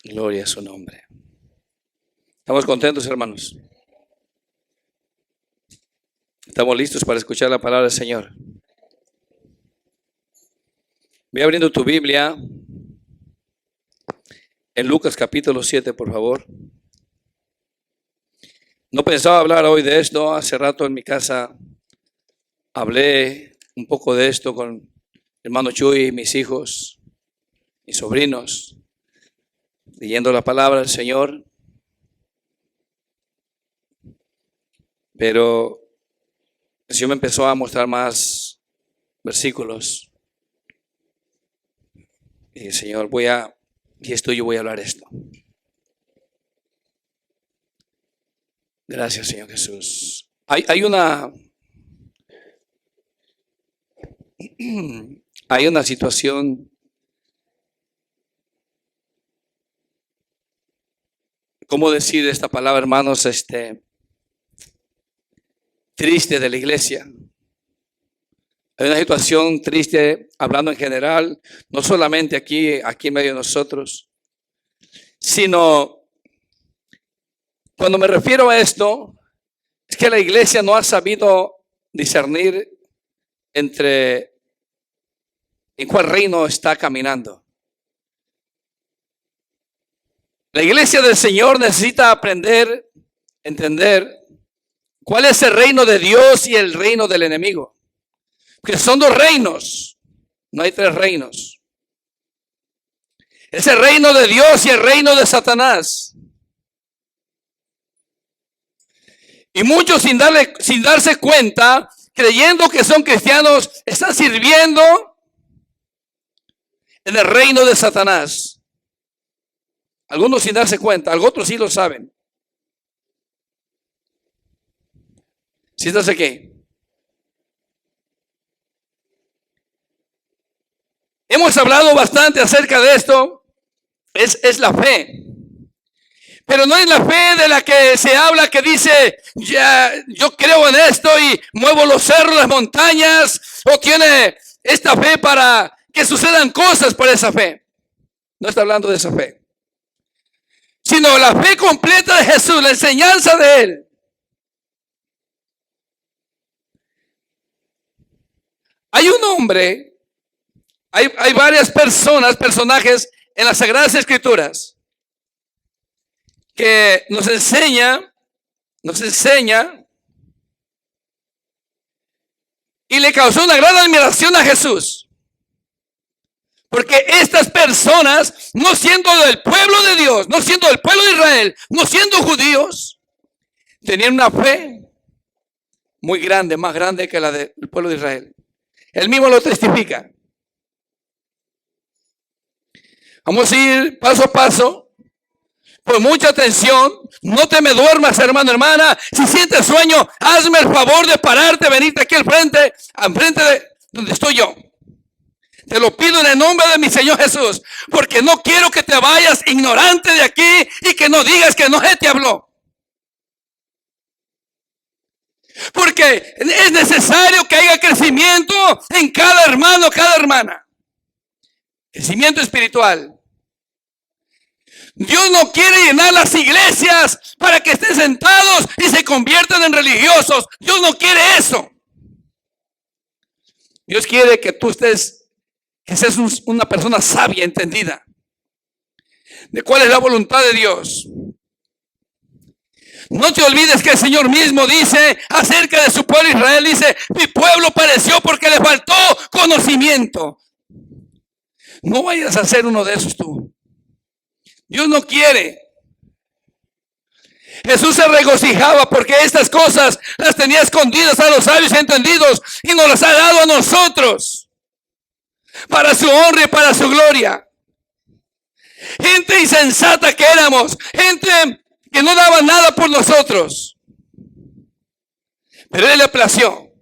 Gloria a su nombre. ¿Estamos contentos, hermanos? ¿Estamos listos para escuchar la palabra del Señor? Ve abriendo tu Biblia en Lucas capítulo 7, por favor. No pensaba hablar hoy de esto. Hace rato en mi casa hablé un poco de esto con hermano Chuy, mis hijos, mis sobrinos, leyendo la palabra del Señor. Pero el Señor me empezó a mostrar más versículos. Y Señor, aquí estoy, yo voy a hablar esto. Gracias, Señor Jesús. Hay una situación, ¿cómo decir esta palabra, hermanos? Triste de la iglesia. Hay una situación triste, hablando en general, no solamente aquí en medio de nosotros, sino cuando me refiero a esto, es que la iglesia no ha sabido discernir entre en cuál reino está caminando. La iglesia del Señor necesita aprender, entender cuál es el reino de Dios y el reino del enemigo. Porque son dos reinos, no hay tres reinos. Es el reino de Dios y el reino de Satanás. Y muchos sin darse cuenta, creyendo que son cristianos, están sirviendo en el reino de Satanás. Algunos sin darse cuenta, otros sí lo saben. ¿Sí estás aquí? Hemos hablado bastante acerca de esto. Es la fe. Pero no es la fe de la que se habla, que dice, ya, yo creo en esto y muevo los cerros, las montañas, o tiene esta fe para que sucedan cosas por esa fe. No está hablando de esa fe, sino la fe completa de Jesús, la enseñanza de Él. Hay un hombre, hay varias personajes en las Sagradas Escrituras que nos enseña y le causó una gran admiración a Jesús. Porque estas personas, no siendo del pueblo de Dios, no siendo del pueblo de Israel, no siendo judíos, tenían una fe muy grande, más grande que la del pueblo de Israel. Él mismo lo testifica. Vamos a ir paso a paso. Con mucha atención, no te me duermas, hermano, hermana. Si sientes sueño, hazme el favor de pararte, venirte aquí al frente de donde estoy yo. Te lo pido en el nombre de mi Señor Jesús, porque no quiero que te vayas ignorante de aquí y que no digas que no se te habló. Porque es necesario que haya crecimiento en cada hermano, cada hermana. Crecimiento espiritual. Dios no quiere llenar las iglesias para que estén sentados y se conviertan en religiosos. Dios no quiere eso. Dios quiere que tú seas una persona sabia, entendida de cuál es la voluntad de Dios. No te olvides que el Señor mismo dice acerca de su pueblo Israel, dice, mi pueblo pereció porque le faltó conocimiento. No vayas a ser uno de esos tú. Dios no quiere. Jesús se regocijaba porque estas cosas las tenía escondidas a los sabios y entendidos y nos las ha dado a nosotros para su honra y para su gloria. Gente insensata que éramos, gente que no daba nada por nosotros, pero Él le plació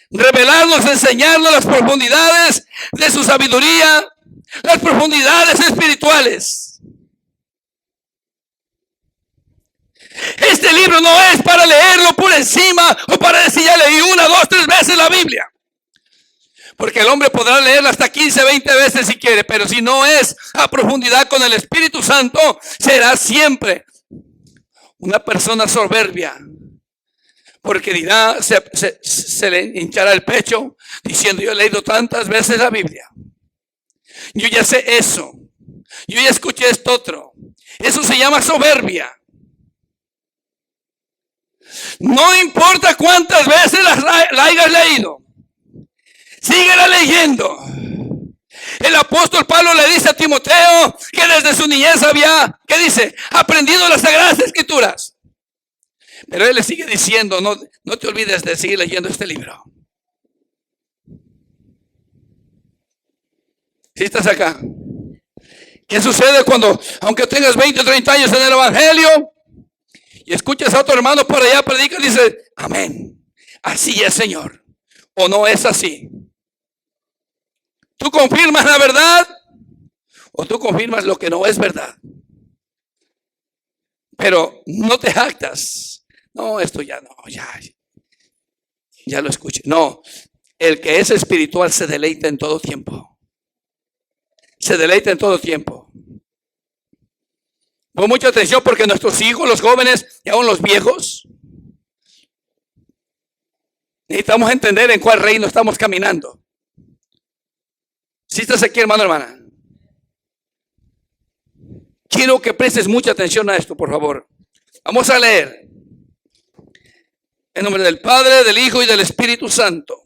revelarnos, enseñarnos las profundidades de su sabiduría, las profundidades espirituales. Este libro no es para leerlo por encima o para decir ya leí 1, 2, 3 veces la Biblia. Porque el hombre podrá leerla hasta 15, 20 veces si quiere, pero si no es a profundidad con el Espíritu Santo, será siempre una persona soberbia. Porque dirá, se le hinchará el pecho diciendo: yo he leído tantas veces la Biblia, yo ya sé eso, yo ya escuché esto otro. Eso se llama soberbia. No importa cuántas veces la hayas leído, síguela leyendo. El apóstol Pablo le dice a Timoteo que desde su niñez había, ¿qué dice? Aprendido las Sagradas Escrituras. Pero él le sigue diciendo: no te olvides de seguir leyendo este libro. ¿Sí estás acá? ¿Qué sucede cuando, aunque tengas 20 o 30 años en el Evangelio, y escuchas a otro hermano por allá predicar y dices: amén, así es, Señor? ¿O no es así? ¿Tú confirmas la verdad o tú confirmas lo que no es verdad? Pero no te jactas. No, esto ya no, ya lo escuché. No, el que es espiritual se deleita en todo tiempo. Se deleita en todo tiempo. Pon mucha atención, porque nuestros hijos, los jóvenes y aún los viejos, necesitamos entender en cuál reino estamos caminando. Si estás aquí, hermano, hermana, quiero que prestes mucha atención a esto, por favor. Vamos a leer en nombre del Padre, del Hijo y del Espíritu Santo.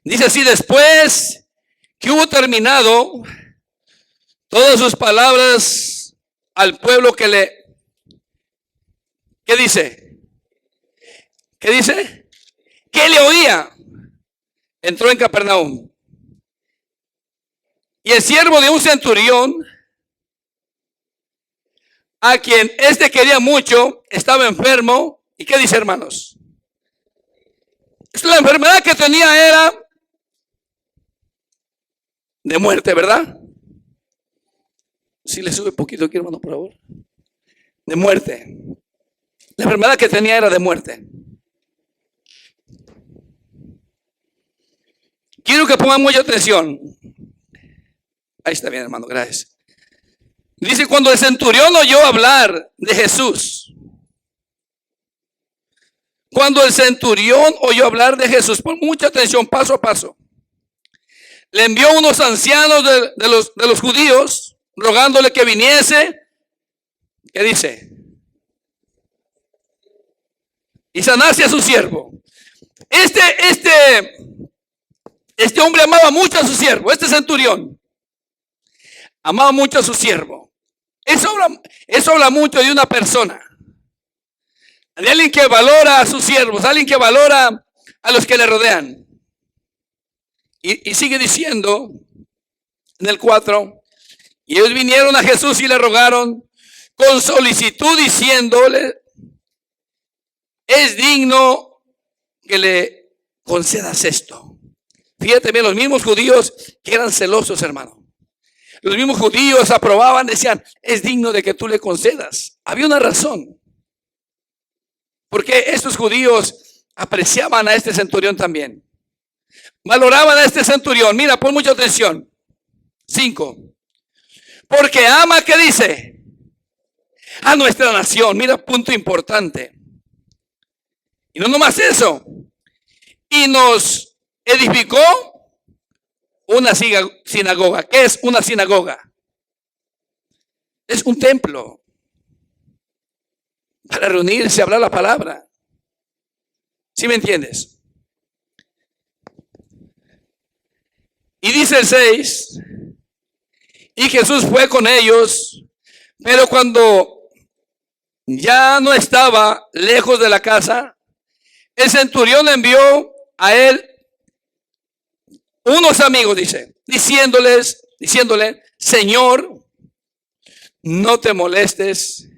Dice así: después que hubo terminado todas sus palabras al pueblo que le... ¿Qué dice? ¿Qué dice? Que le oía. Entró en Capernaum. Y el siervo de un centurión, a quien éste quería mucho, estaba enfermo. ¿Y qué dice, hermanos? La enfermedad que tenía era de muerte, ¿verdad? Si le sube poquito aquí, hermano, por favor. De muerte. La enfermedad que tenía era de muerte. Quiero que pongan mucha atención. Ahí está bien, hermano, gracias. Dice: cuando el centurión oyó hablar de Jesús. Cuando el centurión oyó hablar de Jesús, pon mucha atención, paso a paso. Le envió unos ancianos de los judíos, rogándole que viniese. ¿Qué dice? Y sanase a su siervo. Este hombre amaba mucho a su siervo. Este centurión amaba mucho a su siervo. Eso habla mucho de una persona, de alguien que valora a sus siervos, alguien que valora a los que le rodean. Y sigue diciendo en el 4: y ellos vinieron a Jesús y le rogaron con solicitud, diciéndole: es digno que le concedas esto. Fíjate bien, los mismos judíos que eran celosos, hermano. Los mismos judíos aprobaban, decían: es digno de que tú le concedas. Había una razón. Porque estos judíos apreciaban a este centurión también. Valoraban a este centurión. Mira, pon mucha atención. 5. Porque ama, ¿qué dice? A nuestra nación. Mira, punto importante. Y no nomás eso. Y nos edificó una sinagoga. ¿Qué es una sinagoga? Es un templo para reunirse, hablar la palabra. ¿Sí me entiendes? Y dice el 6: y Jesús fue con ellos, pero cuando ya no estaba lejos de la casa, el centurión envió a él unos amigos, diciéndole: Señor, no te molestes,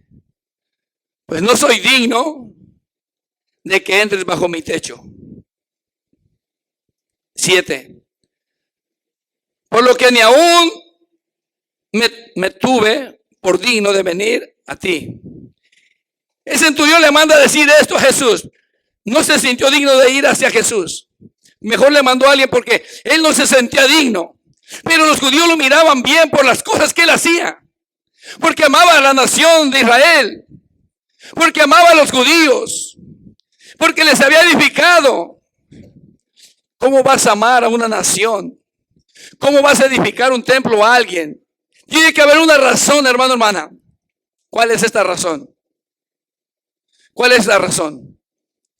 pues no soy digno de que entres bajo mi techo. 7. Por lo que ni aún me tuve por digno de venir a ti. El centurión le manda a decir esto a Jesús. No se sintió digno de ir hacia Jesús, Mejor le mandó a alguien porque él no se sentía digno. Pero los judíos lo miraban bien por las cosas que él hacía. Porque amaba a la nación de Israel. Porque amaba a los judíos. Porque les había edificado. ¿Cómo vas a amar a una nación? ¿Cómo vas a edificar un templo a alguien? Tiene que haber una razón, hermano, hermana. ¿Cuál es esta razón? ¿Cuál es la razón?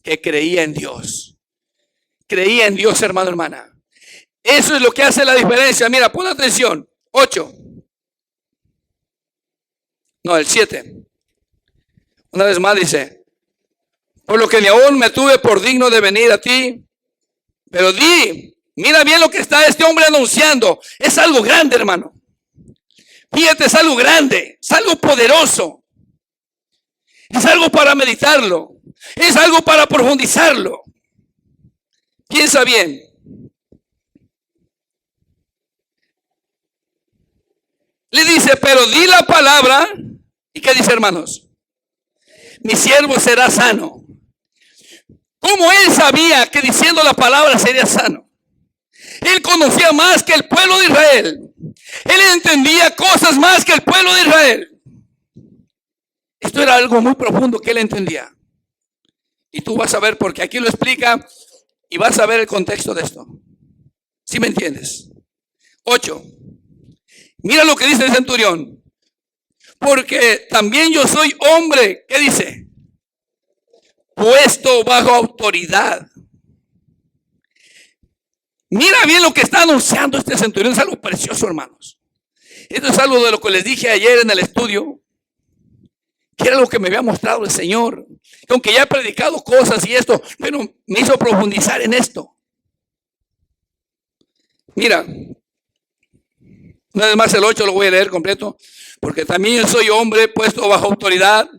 Que creía en Dios. Creía en Dios, hermano, hermana. Eso es lo que hace la diferencia. Mira, pon atención. 8. No, el 7. Una vez más dice: por lo que ni aún me tuve por digno de venir a ti. Pero mira bien lo que está este hombre anunciando. Es algo grande, hermano. Fíjate, es algo grande. Es algo poderoso. Es algo para meditarlo. Es algo para profundizarlo. Piensa bien. Le dice, pero di la palabra. ¿Y qué dice, hermanos? Mi siervo será sano. ¿Cómo él sabía que diciendo la palabra sería sano? Él conocía más que el pueblo de Israel. Él entendía cosas más que el pueblo de Israel. Esto era algo muy profundo que él entendía. Y tú vas a ver, porque aquí lo explica, y vas a ver el contexto de esto. ¿Sí me entiendes? 8. Mira lo que dice el centurión. Porque también yo soy hombre, ¿qué dice? Puesto bajo autoridad. Mira bien lo que está anunciando este centurión. Es algo precioso, hermanos. Esto es algo de lo que les dije ayer en el estudio, que era lo que me había mostrado el Señor. Aunque ya he predicado cosas y esto, pero me hizo profundizar en esto. Mira, una vez más el 8 lo voy a leer completo. Porque también soy hombre puesto bajo autoridad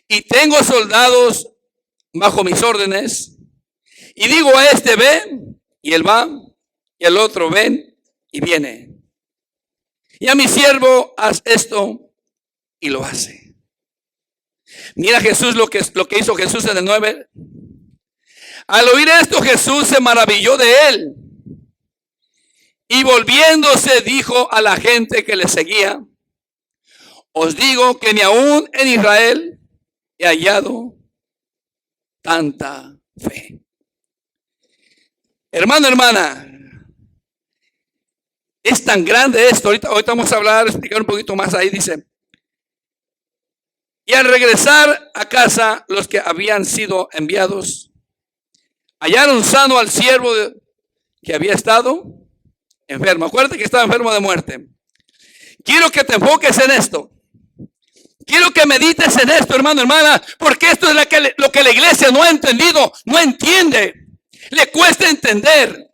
y tengo soldados bajo mis órdenes. Y digo a este, ven, y él va, y al otro, ven, y viene. Y a mi siervo, haz esto, y lo hace. Mira Jesús, lo que hizo Jesús en el 9. Al oír esto, Jesús se maravilló de él. Y volviéndose, dijo a la gente que le seguía: os digo que ni aún en Israel he hallado tanta fe. Hermano, hermana, es tan grande esto. Ahorita vamos a hablar, explicar un poquito más ahí. Dice: y al regresar a casa, los que habían sido enviados hallaron sano al siervo que había estado enfermo. Acuérdate que estaba enfermo de muerte. Quiero que te enfoques en esto. Quiero que medites en esto, hermano, hermana, porque esto es lo que la iglesia no ha entendido, no entiende. Le cuesta entender.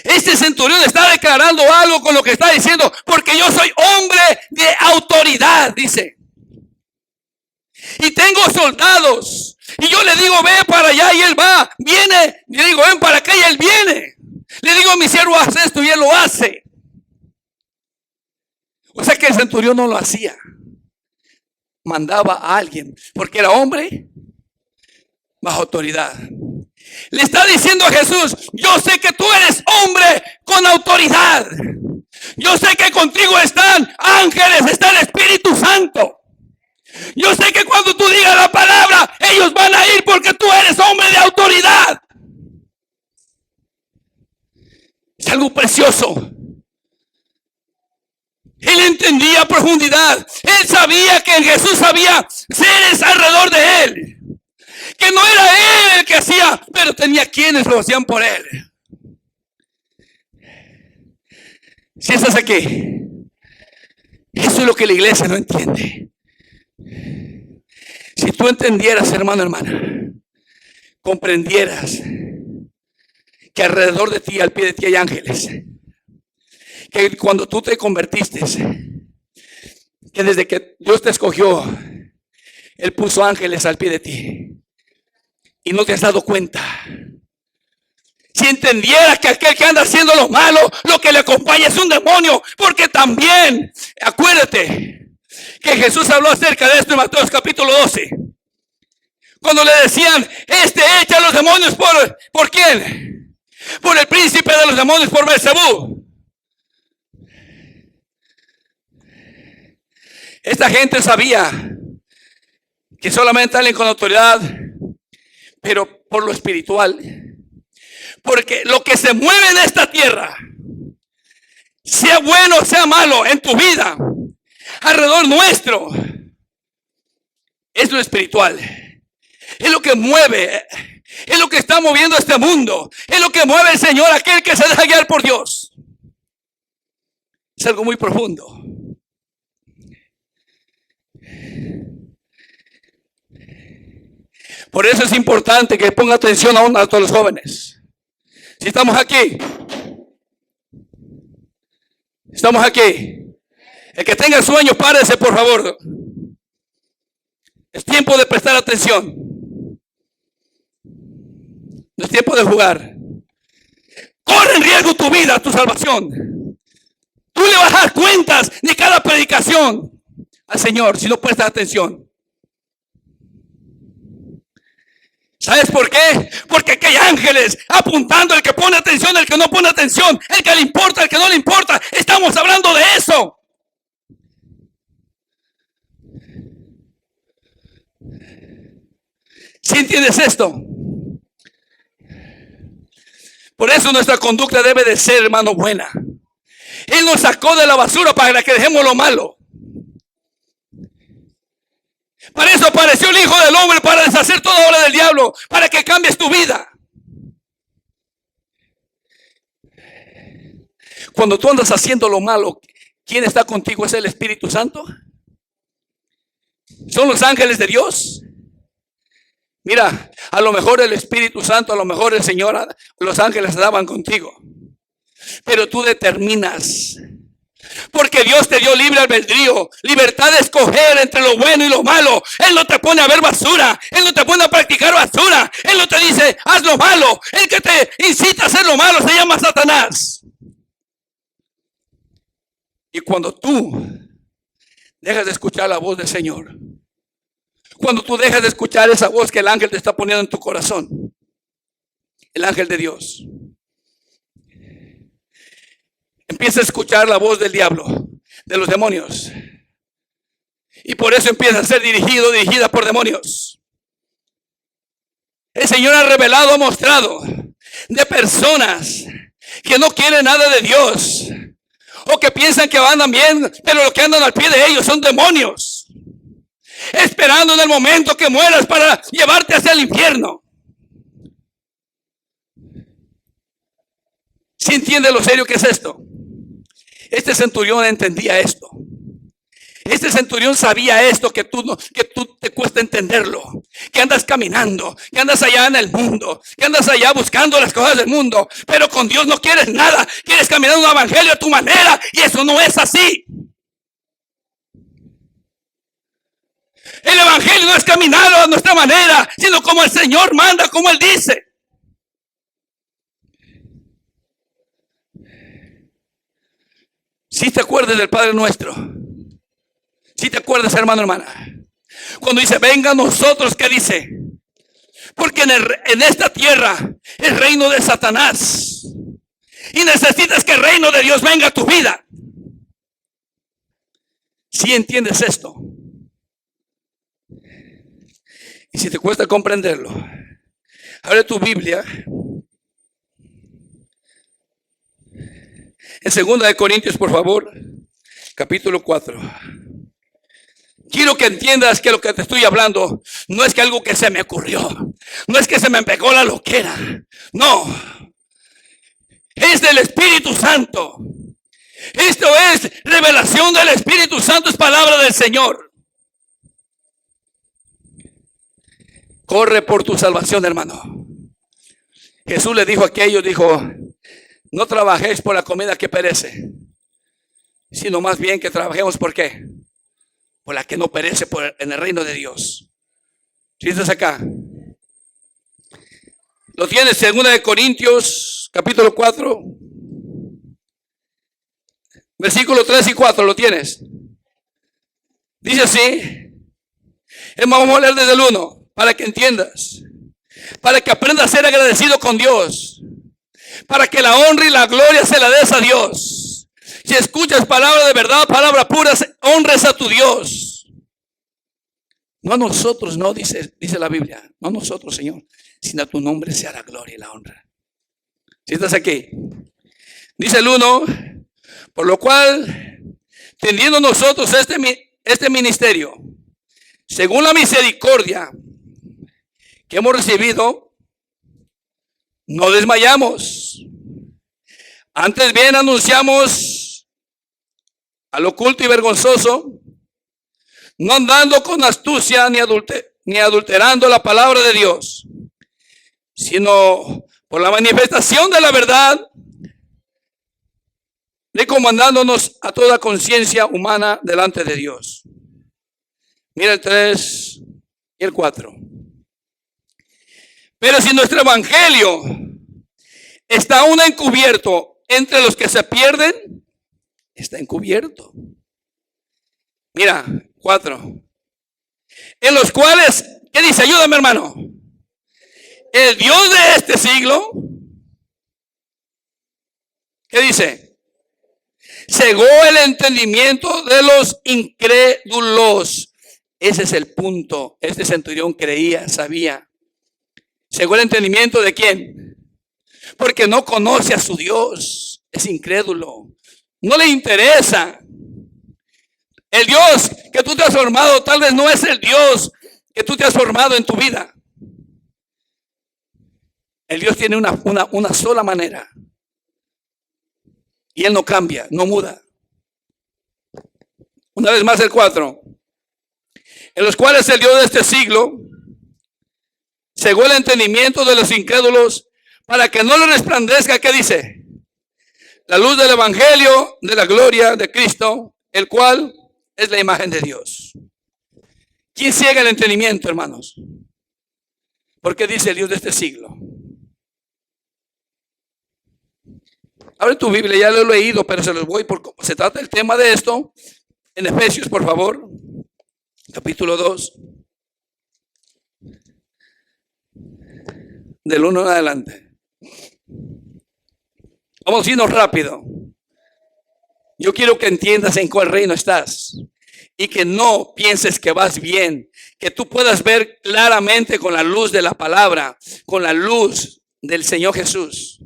Este centurión está declarando algo con lo que está diciendo, porque yo soy hombre de autoridad, dice. Y tengo soldados. Y yo le digo, ve para allá, y él va, viene. Y le digo, ven para acá, y él viene. Le digo a mi siervo, haz esto, y él lo hace. O sea que el centurión no lo hacía. Mandaba a alguien, porque era hombre bajo autoridad. Le está diciendo a Jesús: yo sé que tú eres hombre con autoridad. Yo sé que contigo están ángeles, está el Espíritu Santo. Yo sé que cuando tú digas la palabra, ellos van a ir porque tú eres hombre de autoridad. Es algo precioso. Él entendía a profundidad. Él sabía que en Jesús había seres alrededor de él. Que no era él el que hacía, pero tenía quienes lo hacían por él. Si estás aquí, eso es lo que la iglesia no entiende. Si tú entendieras, hermano, hermana, comprendieras que alrededor de ti, al pie de ti, hay ángeles. Que cuando tú te convertiste, que desde que Dios te escogió, Él puso ángeles al pie de ti y no te has dado cuenta. Si entendieras que aquel que anda haciendo lo malo, lo que le acompaña es un demonio, porque también, acuérdate que Jesús habló acerca de esto en Mateo capítulo 12. Cuando le decían, echa a los demonios ¿por quién? Por el príncipe de los demonios, por Beelzebú. Esta gente sabía que solamente alguien con autoridad, pero por lo espiritual. Porque lo que se mueve en esta tierra, sea bueno o sea malo en tu vida, alrededor nuestro, es lo espiritual. Es lo que mueve, es lo que está moviendo este mundo, es lo que mueve el Señor, aquel que se deja guiar por Dios. Es algo muy profundo. Por eso es importante que ponga atención a todos los jóvenes. Si estamos aquí, el que tenga sueños, párese por favor. Es tiempo de prestar atención. No es tiempo de jugar. Corre en riesgo tu vida, tu salvación. Tú le vas a dar cuentas de cada predicación al Señor si no prestas atención. ¿Sabes por qué? Porque aquí hay ángeles apuntando al que pone atención, al que no pone atención, el que le importa, el que no le importa. Estamos hablando de eso. ¿Sí entiendes esto? Por eso nuestra conducta debe de ser, hermano, buena. Él nos sacó de la basura para que dejemos lo malo. Para eso apareció el Hijo del Hombre, para deshacer toda obra del diablo, para que cambies tu vida. Cuando tú andas haciendo lo malo, ¿quién está contigo? ¿Es el Espíritu Santo? ¿Son los ángeles de Dios? Mira, a lo mejor el Espíritu Santo, a lo mejor el Señor, los ángeles estaban contigo. Pero tú determinas. Porque Dios te dio libre albedrío, libertad de escoger entre lo bueno y lo malo. Él no te pone a ver basura, Él no te pone a practicar basura, Él no te dice haz lo malo. El que te incita a hacer lo malo se llama Satanás. Y cuando tú dejas de escuchar la voz del Señor, cuando tú dejas de escuchar esa voz que el ángel te está poniendo en tu corazón, el ángel de Dios, empieza a escuchar la voz del diablo, de los demonios. Y por eso empieza a ser dirigida por demonios. El Señor ha revelado, ha mostrado de personas que no quieren nada de Dios, o que piensan que andan bien, pero lo que andan al pie de ellos son demonios, esperando en el momento que mueras para llevarte hacia el infierno. ¿Sí entiende lo serio que es esto? Este centurión entendía esto. Este centurión sabía esto que tú te cuesta entenderlo. Que andas caminando, que andas allá en el mundo, que andas allá buscando las cosas del mundo, pero con Dios no quieres nada. Quieres caminar un evangelio a tu manera y eso no es así. El evangelio no es caminar a nuestra manera, sino como el Señor manda, como Él dice. Si te acuerdas del Padre Nuestro, si te acuerdas, hermano, hermana, cuando dice venga a nosotros, ¿qué dice? Porque en esta tierra es reino de Satanás y necesitas que el reino de Dios venga a tu vida. Si entiendes esto, y si te cuesta comprenderlo, abre tu Biblia en 2 de Corintios, por favor, capítulo 4. Quiero que entiendas que lo que te estoy hablando no es que algo que se me ocurrió, no es que se me pegó la loquera, no, es del Espíritu Santo. Esto es revelación del Espíritu Santo, es palabra del Señor. Corre por tu salvación, hermano. Jesús le dijo a aquellos, dijo, no trabajéis por la comida que perece, sino más bien que trabajemos ¿por qué? Por la que no perece en el reino de Dios. ¿Sí estás acá? Lo tienes, 2 de Corintios, capítulo 4, versículos 3 y 4, lo tienes. Dice así, vamos a leer desde el 1. para que entiendas, para que aprendas a ser agradecido con Dios, para que la honra y la gloria se la des a Dios. Si escuchas palabra de verdad, palabra pura, honres a tu Dios. No a nosotros, no, dice la Biblia, no a nosotros, Señor, sino a tu nombre sea la gloria y la honra. Si estás aquí, dice el 1, por lo cual, teniendo nosotros este ministerio, según la misericordia que hemos recibido, no desmayamos. Antes bien anunciamos al oculto y vergonzoso, no andando con astucia ni adulterando la palabra de Dios, sino por la manifestación de la verdad, recomendándonos a toda conciencia humana delante de Dios. Mira el 3 y el 4. Pero si nuestro evangelio está aún encubierto entre los que se pierden, está encubierto. Mira, 4. En los cuales, ¿qué dice? Ayúdame, hermano. El Dios de este siglo, ¿qué dice? Cegó el entendimiento de los incrédulos. Ese es el punto. Este centurión creía, sabía. Cegó el entendimiento de quién? Porque no conoce a su Dios. Es incrédulo. No le interesa. El Dios que tú te has formado tal vez no es el Dios que tú te has formado en tu vida. El Dios tiene una sola manera. Y Él no cambia, no muda. Una vez más el 4. En los cuales el Dios de este siglo cegó el entendimiento de los incrédulos para que no le resplandezca, ¿qué dice? La luz del evangelio de la gloria de Cristo, el cual es la imagen de Dios. ¿Quién ciega el entendimiento, hermanos? Porque dice el Dios de este siglo. Abre tu Biblia, ya lo he leído, pero se los voy porque se trata el tema de esto. En Efesios, por favor, capítulo 2, del 1 en adelante. Vamos a irnos rápido. Yo quiero que entiendas en cuál reino estás y que no pienses que vas bien, que tú puedas ver claramente con la luz de la palabra, con la luz del Señor Jesús.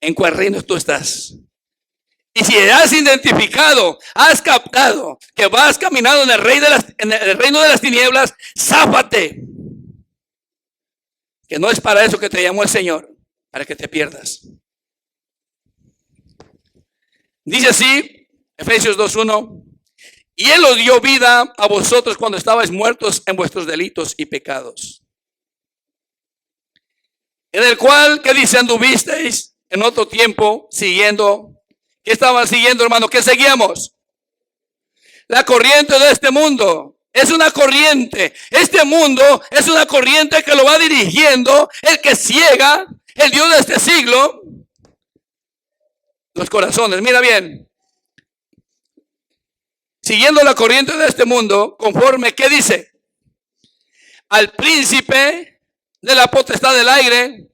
¿En cuál reino tú estás? Y si has identificado, has captado que vas caminando en el reino de las tinieblas, záfate. Que no es para eso que te llamó el Señor, para que te pierdas. Dice así, Efesios 2:1, y Él os dio vida a vosotros cuando estabais muertos en vuestros delitos y pecados, en el cual, ¿qué dice? Anduvisteis en otro tiempo siguiendo. ¿Qué estaban siguiendo, hermano? ¿Qué seguíamos? La corriente de este mundo. Es una corriente. Este mundo es una corriente que lo va dirigiendo el que ciega, el Dios de este siglo, los corazones. Mira bien. Siguiendo la corriente de este mundo, conforme, ¿qué dice? Al príncipe de la potestad del aire,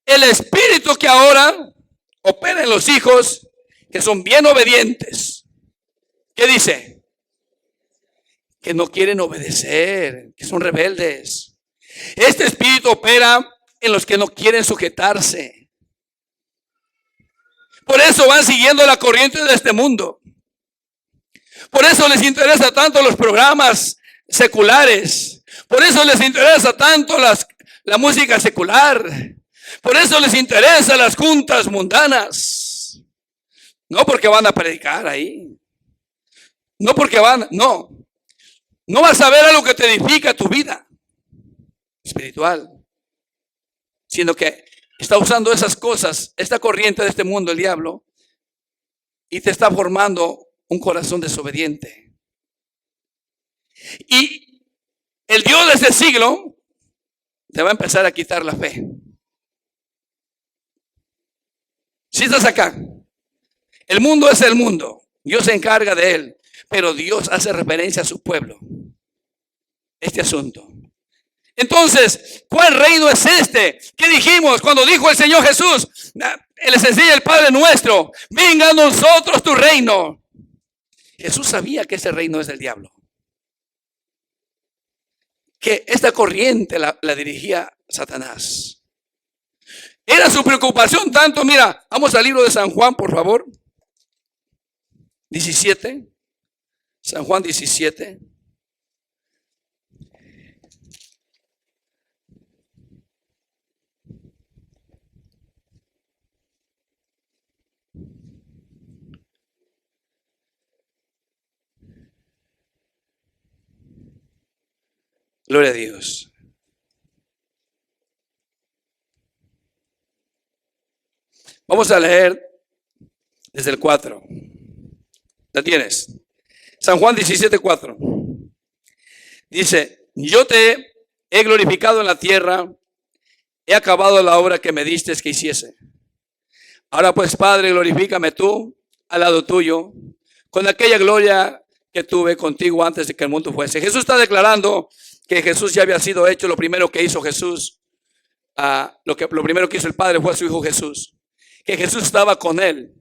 el espíritu que ahora opera en los hijos que son bien obedientes. ¿Qué dice? Que no quieren obedecer, que son rebeldes. Este espíritu opera en los que no quieren sujetarse. Por eso van siguiendo la corriente de este mundo. Por eso les interesa tanto los programas seculares. Por eso les interesa tanto la música secular. Por eso les interesan las juntas mundanas. No porque van a predicar ahí. No porque no. No vas a ver algo que te edifica tu vida espiritual. Sino que está usando esas cosas, esta corriente de este mundo, el diablo, y te está formando un corazón desobediente. Y el Dios de este siglo te va a empezar a quitar la fe. Si estás acá, el mundo es el mundo, Dios se encarga de él, pero Dios hace referencia a su pueblo. Este asunto. Entonces, ¿cuál reino es este? ¿Qué dijimos cuando dijo el Señor Jesús? Les enseña el Padre nuestro, venga a nosotros tu reino. Jesús sabía que ese reino es del diablo. Que esta corriente la dirigía Satanás. Era su preocupación tanto, mira, vamos al libro de San Juan, por favor. 17. San Juan 17. Gloria a Dios. Vamos a leer desde el 4. ¿La tienes? San Juan 17, 4. Dice, yo te he glorificado en la tierra, he acabado la obra que me diste que hiciese. Ahora pues, Padre, glorifícame tú al lado tuyo, con aquella gloria que tuve contigo antes de que el mundo fuese. Jesús está declarando que Jesús ya había sido hecho. Lo primero que hizo Jesús, lo primero que hizo el Padre fue a su Hijo Jesús. Que Jesús estaba con él,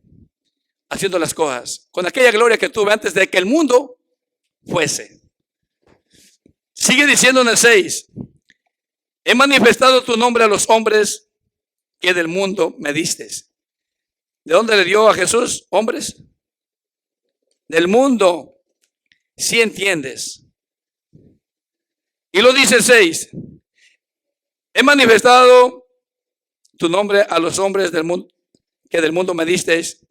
haciendo las cosas, con aquella gloria que tuve antes de que el mundo fuese. Sigue diciendo en el 6, he manifestado tu nombre a los hombres que del mundo me diste. ¿De dónde le dio a Jesús hombres? Del mundo, si entiendes. Y lo dice el 6, he manifestado tu nombre a los hombres del mundo que del mundo me disteis,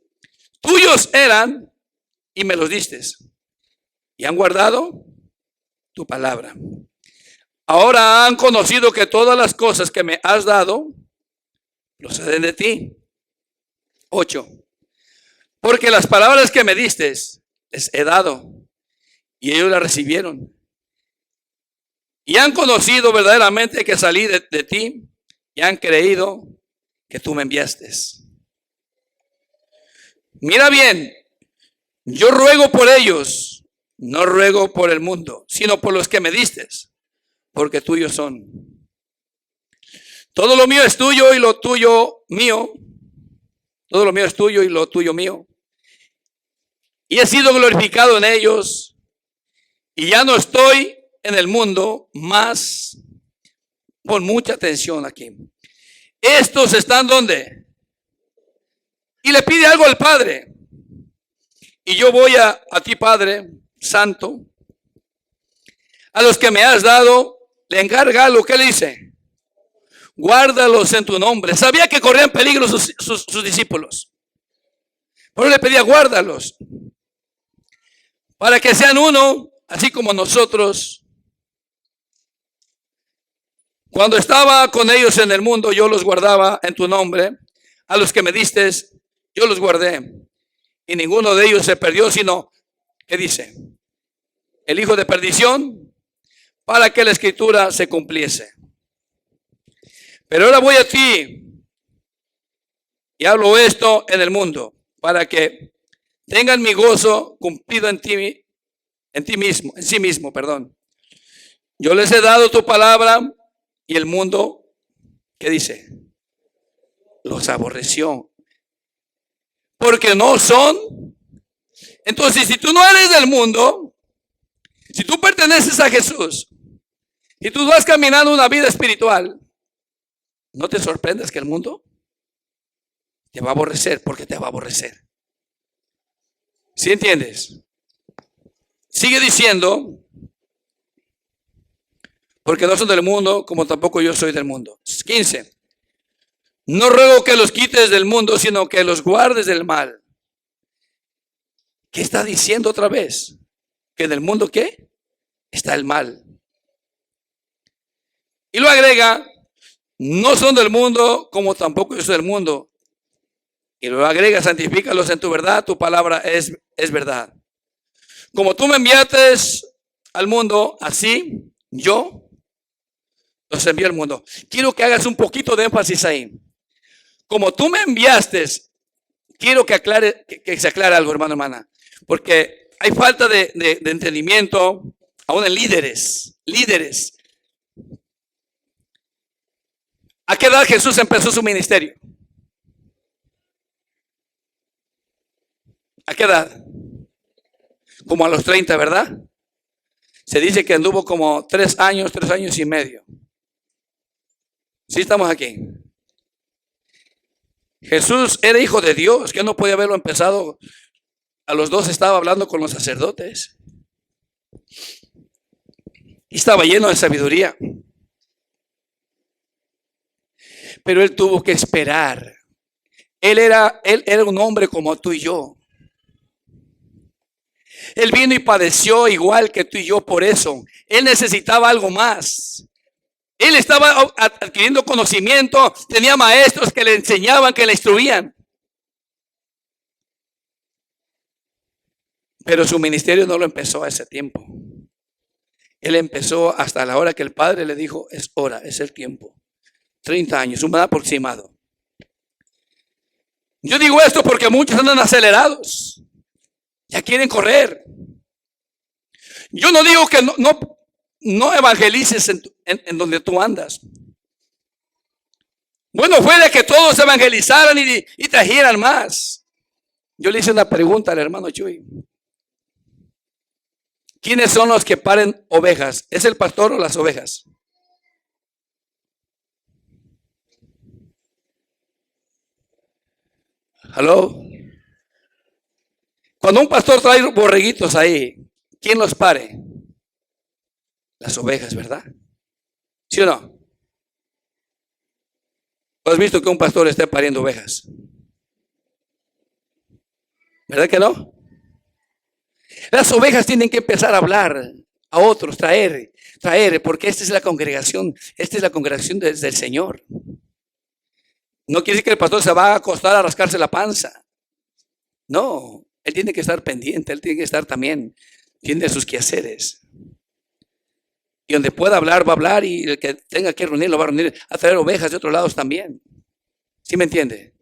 tuyos eran y me los disteis, y han guardado tu palabra. Ahora han conocido que todas las cosas que me has dado proceden de ti. 8. Porque las palabras que me disteis les he dado, y ellos las recibieron, y han conocido verdaderamente que salí de ti, y han creído que tú me enviaste. Mira bien, yo ruego por ellos, no ruego por el mundo, sino por los que me diste, porque tuyos son. Todo lo mío es tuyo y lo tuyo mío. Todo lo mío es tuyo y lo tuyo mío. Y he sido glorificado en ellos, y ya no estoy en el mundo, más. Pon mucha atención aquí. Estos están ¿dónde? Y le pide algo al Padre. Y yo voy a ti, Padre Santo, a los que me has dado, le encarga lo que le dice. Guárdalos en tu nombre. Sabía que corrían peligro sus discípulos. Pero le pedía, guárdalos, para que sean uno, así como nosotros. Cuando estaba con ellos en el mundo, yo los guardaba en tu nombre. A los que me diste, yo los guardé. Y ninguno de ellos se perdió, sino, ¿qué dice? El hijo de perdición, para que la escritura se cumpliese. Pero ahora voy a ti y hablo esto en el mundo, para que tengan mi gozo cumplido en sí mismo, perdón. Yo les he dado tu palabra y el mundo, ¿qué dice? Los aborreció, porque no son. Entonces, si tú no eres del mundo, si tú perteneces a Jesús y tú vas caminando una vida espiritual, no te sorprendas que el mundo te va a aborrecer, porque te va a aborrecer. ¿Sí entiendes? Sigue diciendo, porque no son del mundo, como tampoco yo soy del mundo. 15. No ruego que los quites del mundo, sino que los guardes del mal. ¿Qué está diciendo otra vez? Que en el mundo, ¿qué? Está el mal. Y lo agrega, no son del mundo, como tampoco yo soy del mundo. Y lo agrega, santifícalos en tu verdad, tu palabra es verdad. Como tú me enviaste al mundo, así yo los envío al mundo. Quiero que hagas un poquito de énfasis ahí. Como tú me enviaste, quiero que se aclare algo, hermano, hermana. Porque hay falta de entendimiento, aún en líderes. ¿A qué edad Jesús empezó su ministerio? ¿A qué edad? Como a los 30, ¿verdad? Se dice que anduvo como 3 años y medio. ¿Sí estamos aquí? Jesús era hijo de Dios, que no podía haberlo empezado. A los 2 estaba hablando con los sacerdotes. Y estaba lleno de sabiduría. Pero él tuvo que esperar. Él era un hombre como tú y yo. Él vino y padeció igual que tú y yo por eso. Él necesitaba algo más. Él estaba adquiriendo conocimiento. Tenía maestros que le enseñaban, que le instruían. Pero su ministerio no lo empezó a ese tiempo. Él empezó hasta la hora que el Padre le dijo, es hora, es el tiempo. 30 años, un aproximado. Yo digo esto porque muchos andan acelerados. Ya quieren correr. Yo no digo que no evangelices en donde tú andas. Bueno, fuera que todos evangelizaran y trajeran más. Yo le hice una pregunta al hermano Chuy. ¿Quiénes son los que paren ovejas? ¿Es el pastor o las ovejas? ¿Aló? Cuando un pastor trae borreguitos ahí, ¿quién los pare? Las ovejas, ¿verdad? ¿Sí o no? ¿Has visto que un pastor esté pariendo ovejas? ¿Verdad que no? Las ovejas tienen que empezar a hablar a otros, traer, porque esta es la congregación del Señor. No quiere decir que el pastor se va a acostar a rascarse la panza. No, él tiene que estar pendiente, él tiene que estar también, tiene sus quehaceres. Y donde pueda hablar, va a hablar, y el que tenga que reunir, lo va a reunir, a traer ovejas de otros lados también. ¿Sí me entiende?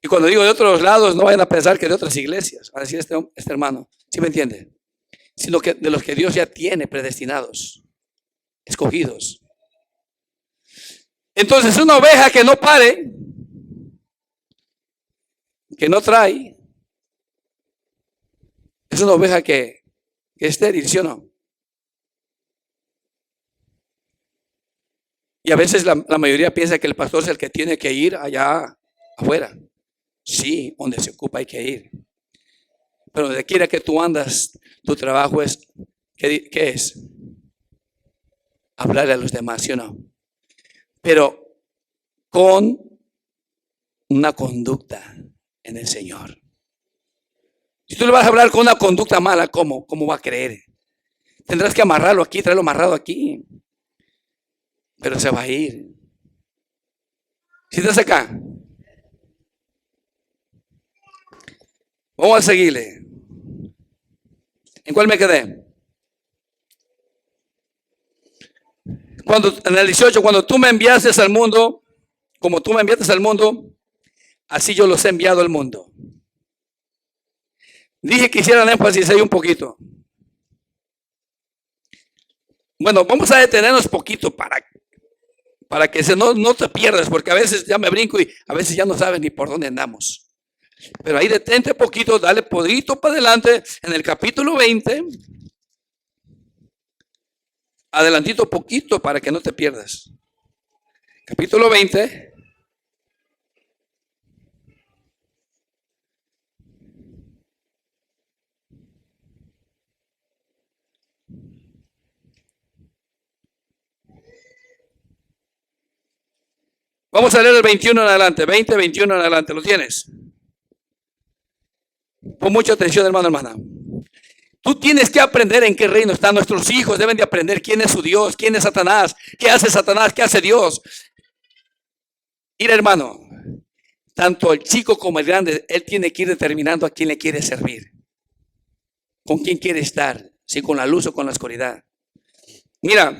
Y cuando digo de otros lados, no vayan a pensar que de otras iglesias, a decir este hermano, ¿sí me entiende? Sino que de los que Dios ya tiene predestinados, escogidos. Entonces una oveja que no pare, que no trae, es una oveja que es estéril, ¿sí o no? Y a veces la mayoría piensa que el pastor es el que tiene que ir allá afuera. Sí, donde se ocupa hay que ir. Pero donde quiera que tú andas, tu trabajo es, ¿qué es? Hablarle a los demás, ¿sí o no? Pero con una conducta en el Señor. Si tú le vas a hablar con una conducta mala, ¿cómo va a creer? Tendrás que amarrarlo aquí, traerlo amarrado aquí. Pero se va a ir. Si estás acá, vamos a seguirle. ¿En cuál me quedé? En el 18, cuando tú me enviaste al mundo, como tú me enviaste al mundo, así yo los he enviado al mundo. Dije que hicieran énfasis ahí un poquito. Bueno, vamos a detenernos poquito para que no te pierdas, porque a veces ya me brinco y a veces ya no sabes ni por dónde andamos. Pero ahí detente poquito, dale poquito para adelante en el capítulo 20. Adelantito poquito para que no te pierdas. Capítulo 20. Vamos a leer el 21 en adelante, 20, 21 en adelante. ¿Lo tienes? Pon mucha atención, hermana. Tú tienes que aprender en qué reino están nuestros hijos. Deben de aprender quién es su Dios, quién es Satanás, qué hace Dios. Mira, hermano, tanto el chico como el grande, él tiene que ir determinando a quién le quiere servir, con quién quiere estar, si con la luz o con la oscuridad. Mira,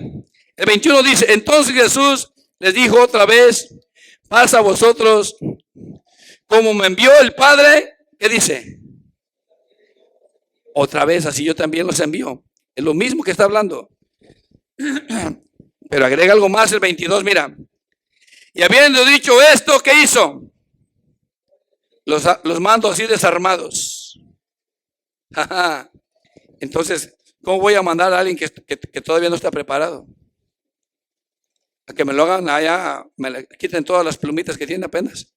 el 21 dice, entonces Jesús les dijo otra vez, pasa a vosotros como me envió el Padre. ¿Qué dice? otra vez, así yo también los envío. Es lo mismo que está hablando. Pero agrega algo más el 22, mira. Y habiendo dicho esto, ¿qué hizo? Los mando así desarmados. Entonces, ¿cómo voy a mandar a alguien que todavía no está preparado? A que me lo hagan allá, me le quiten todas las plumitas que tiene apenas.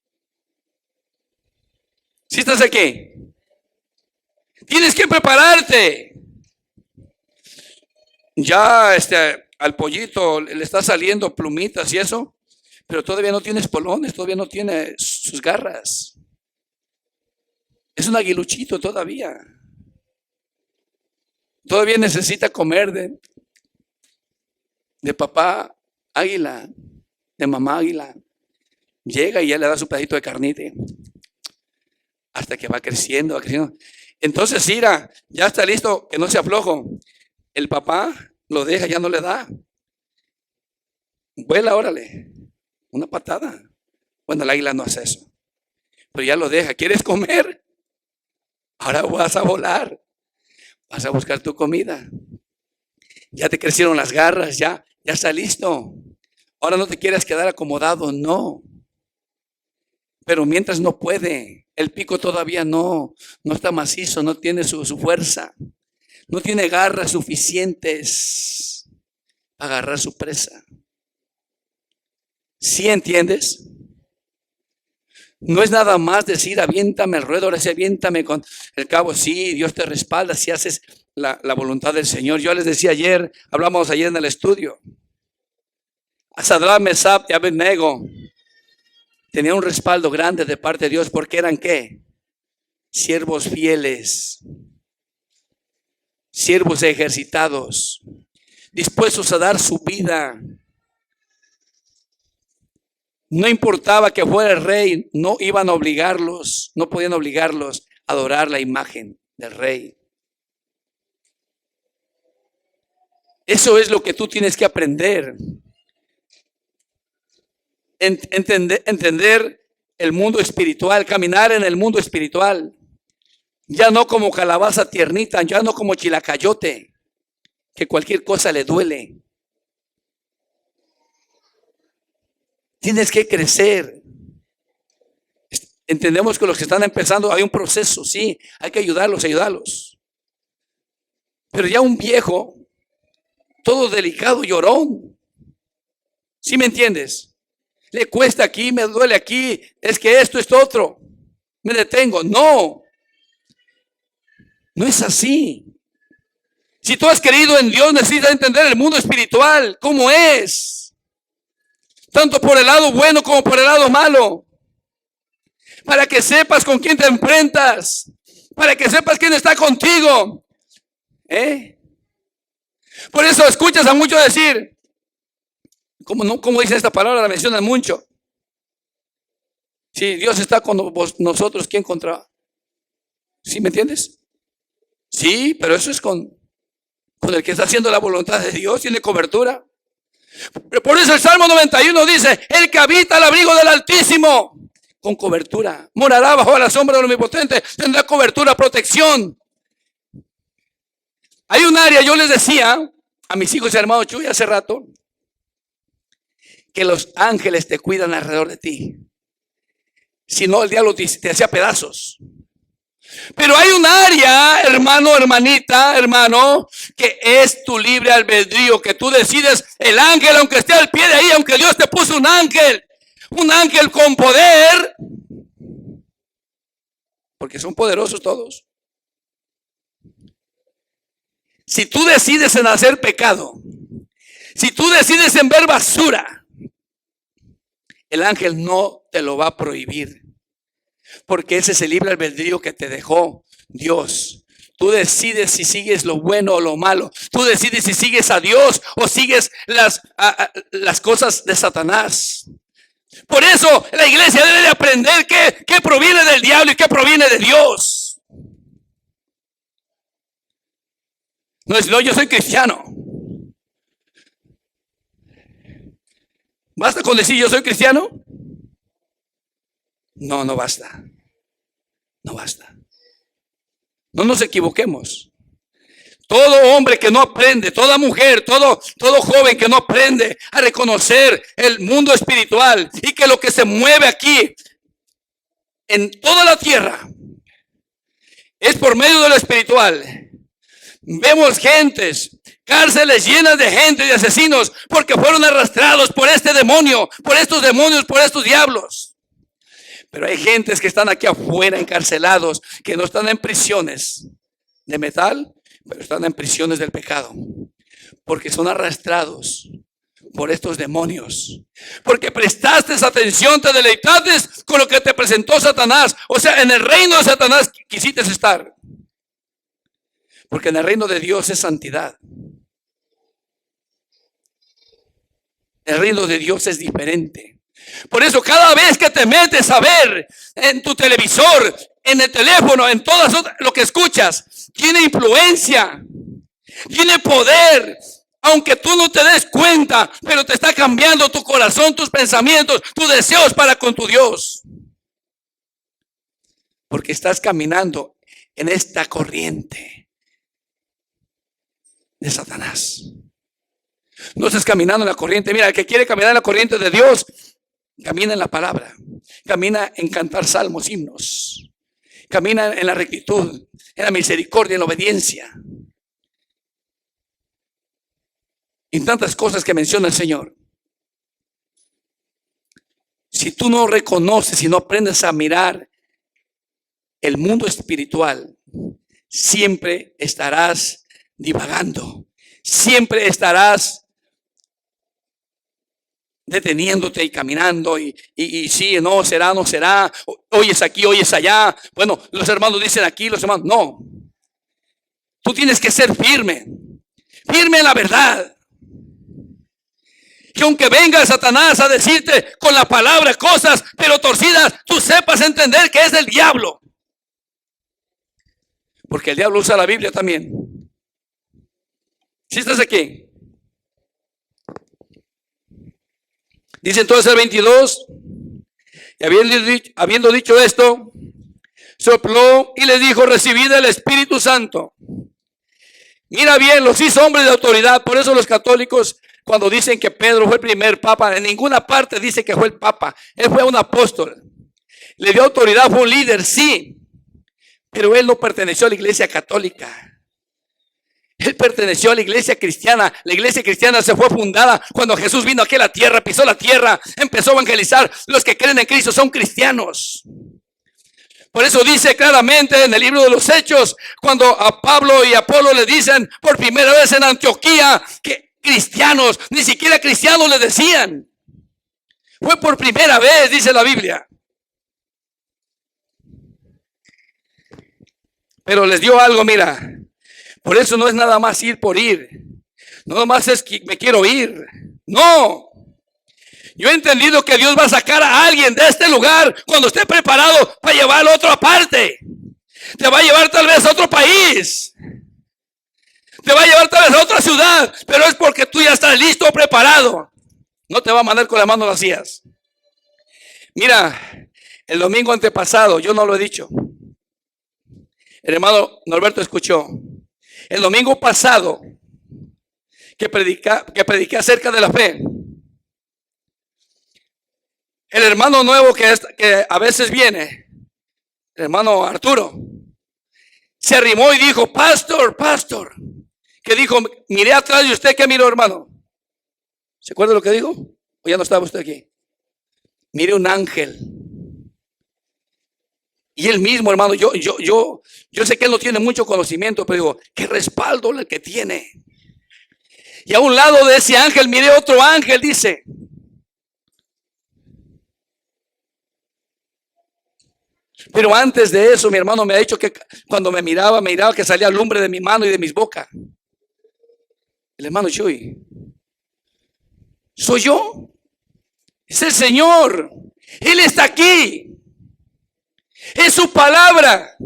¿Sí estás aquí? Tienes que prepararte. Ya al pollito le está saliendo plumitas y eso, pero todavía no tiene espolones, todavía no tiene sus garras. Es un aguiluchito todavía. Todavía necesita comer de papá águila, de mamá águila. Llega y ya le da su pedacito de carnita. Hasta que va creciendo, va creciendo. Entonces, mira, ya está listo, que no sea flojo. El papá lo deja, ya no le da. Vuela, órale. Una patada. Bueno, el águila no hace eso. Pero ya lo deja. ¿Quieres comer? Ahora vas a volar. Vas a buscar tu comida. Ya te crecieron las garras, ya está listo. Ahora no te quieres quedar acomodado, no. Pero mientras no puede, el pico todavía no está macizo, no tiene su fuerza. No tiene garras suficientes para agarrar su presa. ¿Sí entiendes? No es nada más decir, aviéntame al ruedo, ahora sí, aviéntame con el cabo. Sí, Dios te respalda si haces la voluntad del Señor. Yo les decía ayer, hablamos ayer en el estudio. A Sadrach, Mesach y Abednego tenía un respaldo grande de parte de Dios, porque eran ¿qué? Siervos fieles, siervos ejercitados, dispuestos a dar su vida. No importaba que fuera el rey, no iban a obligarlos, no podían obligarlos a adorar la imagen del rey. Eso es lo que tú tienes que aprender. Entender el mundo espiritual, caminar en el mundo espiritual. Ya no como calabaza tiernita, ya no como chilacayote, que cualquier cosa le duele. Tienes que crecer. Entendemos que los que están empezando hay un proceso, sí, hay que ayudarlos. Pero ya un viejo, todo delicado, llorón. ¿Sí me entiendes? Le cuesta aquí, me duele aquí, es que esto otro. Me detengo. No es así. Si tú has creído en Dios, necesitas entender el mundo espiritual, cómo es. Tanto por el lado bueno como por el lado malo. Para que sepas con quién te enfrentas. Para que sepas quién está contigo. Por eso escuchas a muchos decir, ¿cómo dicen esta palabra? La mencionan mucho. Si Dios está con nosotros, ¿quién contra? ¿Sí me entiendes? Sí, pero eso es con el que está haciendo la voluntad de Dios, tiene cobertura. Por eso el Salmo 91 dice, el que habita al abrigo del Altísimo, con cobertura, morará bajo la sombra del Omnipotente, tendrá cobertura, protección. Hay un área, yo les decía a mis hijos y hermanos Chuy hace rato, que los ángeles te cuidan alrededor de ti. Si no, el diablo te hacía pedazos. Pero hay un área, hermano, hermanita, hermano, que es tu libre albedrío, que tú decides el ángel, aunque esté al pie de ahí, aunque Dios te puso un ángel con poder, porque son poderosos todos. Si tú decides en hacer pecado, si tú decides en ver basura, el ángel no te lo va a prohibir. Porque ese es el libre albedrío que te dejó Dios. Tú decides si sigues lo bueno o lo malo. Tú decides si sigues a Dios o sigues las cosas de Satanás. Por eso la iglesia debe de aprender qué proviene del diablo y qué proviene de Dios. No, yo soy cristiano. ¿Basta con decir yo soy cristiano? No basta. No basta. No nos equivoquemos. Todo hombre que no aprende, toda mujer, todo joven que no aprende a reconocer el mundo espiritual y que lo que se mueve aquí en toda la tierra es por medio de lo espiritual. Vemos gentes, cárceles llenas de gente y asesinos porque fueron arrastrados por este demonio, por estos demonios, por estos diablos. Pero hay gentes que están aquí afuera encarcelados, que no están en prisiones de metal, pero están en prisiones del pecado, porque son arrastrados por estos demonios, porque prestaste atención, te deleitaste con lo que te presentó Satanás. O sea, en el reino de Satanás quisiste estar, porque en el reino de Dios es santidad. El reino de Dios es diferente. Por eso cada vez que te metes a ver en tu televisor, en el teléfono, en todo lo que escuchas, tiene influencia, tiene poder, aunque tú no te des cuenta, pero te está cambiando tu corazón, tus pensamientos, tus deseos para con tu Dios. Porque estás caminando en esta corriente de Satanás. No estás caminando en la corriente. Mira, el que quiere caminar en la corriente de Dios, camina en la palabra, camina en cantar salmos, himnos, camina en la rectitud, en la misericordia, en la obediencia, en tantas cosas que menciona el Señor. Si tú no reconoces y no aprendes a mirar el mundo espiritual, siempre estarás divagando, siempre estarás deteniéndote y caminando y sí, no será, no será, hoy es aquí, hoy es allá. Bueno, los hermanos dicen aquí, los hermanos no. Tú tienes que ser firme, firme en la verdad. Que aunque venga Satanás a decirte con la palabra cosas pero torcidas, tú sepas entender que es del diablo. Porque el diablo usa la Biblia también. ¿Sí estás aquí? Dice entonces el 22, y habiendo dicho esto, sopló y les dijo: recibid el Espíritu Santo. Mira bien, los hizo hombres de autoridad. Por eso los católicos, cuando dicen que Pedro fue el primer papa, en ninguna parte dice que fue el papa. Él fue un apóstol. Le dio autoridad, fue un líder, sí. Pero él no perteneció a la iglesia católica. Él perteneció a la iglesia cristiana. La iglesia cristiana se fue fundada cuando Jesús vino aquí a la tierra, pisó la tierra, empezó a evangelizar. Los que creen en Cristo son cristianos. Por eso dice claramente en el libro de los Hechos, cuando a Pablo y Apolo le dicen por primera vez en Antioquía que cristianos, ni siquiera cristianos le decían. Fue por primera vez, dice la Biblia. Pero les dio algo, mira. Por eso no es nada más ir por ir. No nada más es que me quiero ir. No. Yo he entendido que Dios va a sacar a alguien de este lugar cuando esté preparado para llevarlo a otra parte. Te va a llevar tal vez a otro país. Te va a llevar tal vez a otra ciudad. Pero es porque tú ya estás listo o preparado. No te va a mandar con las manos vacías. Mira, el domingo antepasado, yo no lo he dicho. El hermano Norberto escuchó. El domingo pasado que prediqué acerca de la fe. El hermano nuevo que a veces viene, el hermano Arturo, se arrimó y dijo: pastor, que dijo: miré atrás de usted. ¿Qué miró, hermano? ¿Se acuerda lo que dijo? ¿O ya no estaba usted aquí? Mire un ángel. Y él mismo, hermano, yo sé que él no tiene mucho conocimiento, pero digo, qué respaldo el que tiene. Y a un lado de ese ángel miré otro ángel, dice. Pero antes de eso, mi hermano me ha dicho que cuando me miraba que salía lumbre de mi mano y de mis bocas. El hermano Chuy, ¿soy yo? Es el Señor. Él está aquí. Es su palabra.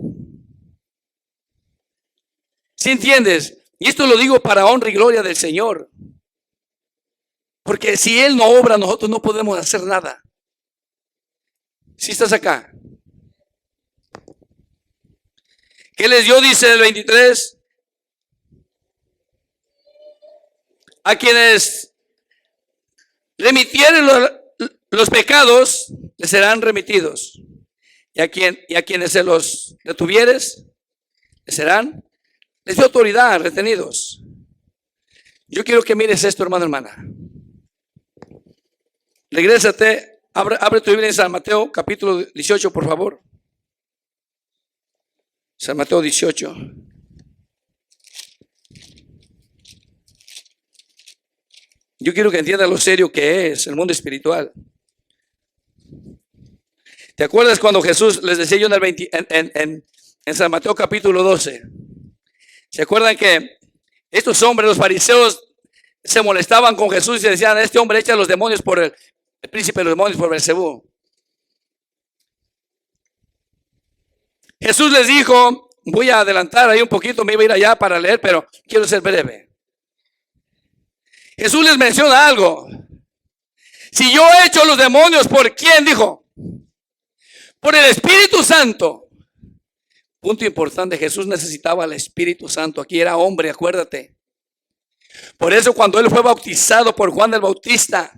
¿Sí entiendes? Y esto lo digo para honra y gloria del Señor. Porque si Él no obra, nosotros no podemos hacer nada. ¿Sí estás acá? ¿Qué les dio? Dice el 23. A quienes remitieren los pecados, les serán remitidos. Y a quienes se los retuvieres, les dio autoridad, retenidos. Yo quiero que mires esto, hermano, hermana. Regrésate, abre tu Biblia en San Mateo, capítulo 18, por favor. San Mateo 18. Yo quiero que entiendas lo serio que es el mundo espiritual. ¿Te acuerdas cuando Jesús les decía yo en San Mateo capítulo 12? ¿Se acuerdan que estos hombres, los fariseos, se molestaban con Jesús y decían: este hombre echa a los demonios por el príncipe de los demonios, por Beelzebú? Jesús les dijo, voy a adelantar ahí un poquito, me iba a ir allá para leer, pero quiero ser breve. Jesús les menciona algo. Si yo echo a los demonios, ¿por quién? Dijo, por el Espíritu Santo. Punto importante, Jesús necesitaba el Espíritu Santo. Aquí era hombre, acuérdate. Por eso cuando él fue bautizado por Juan el Bautista,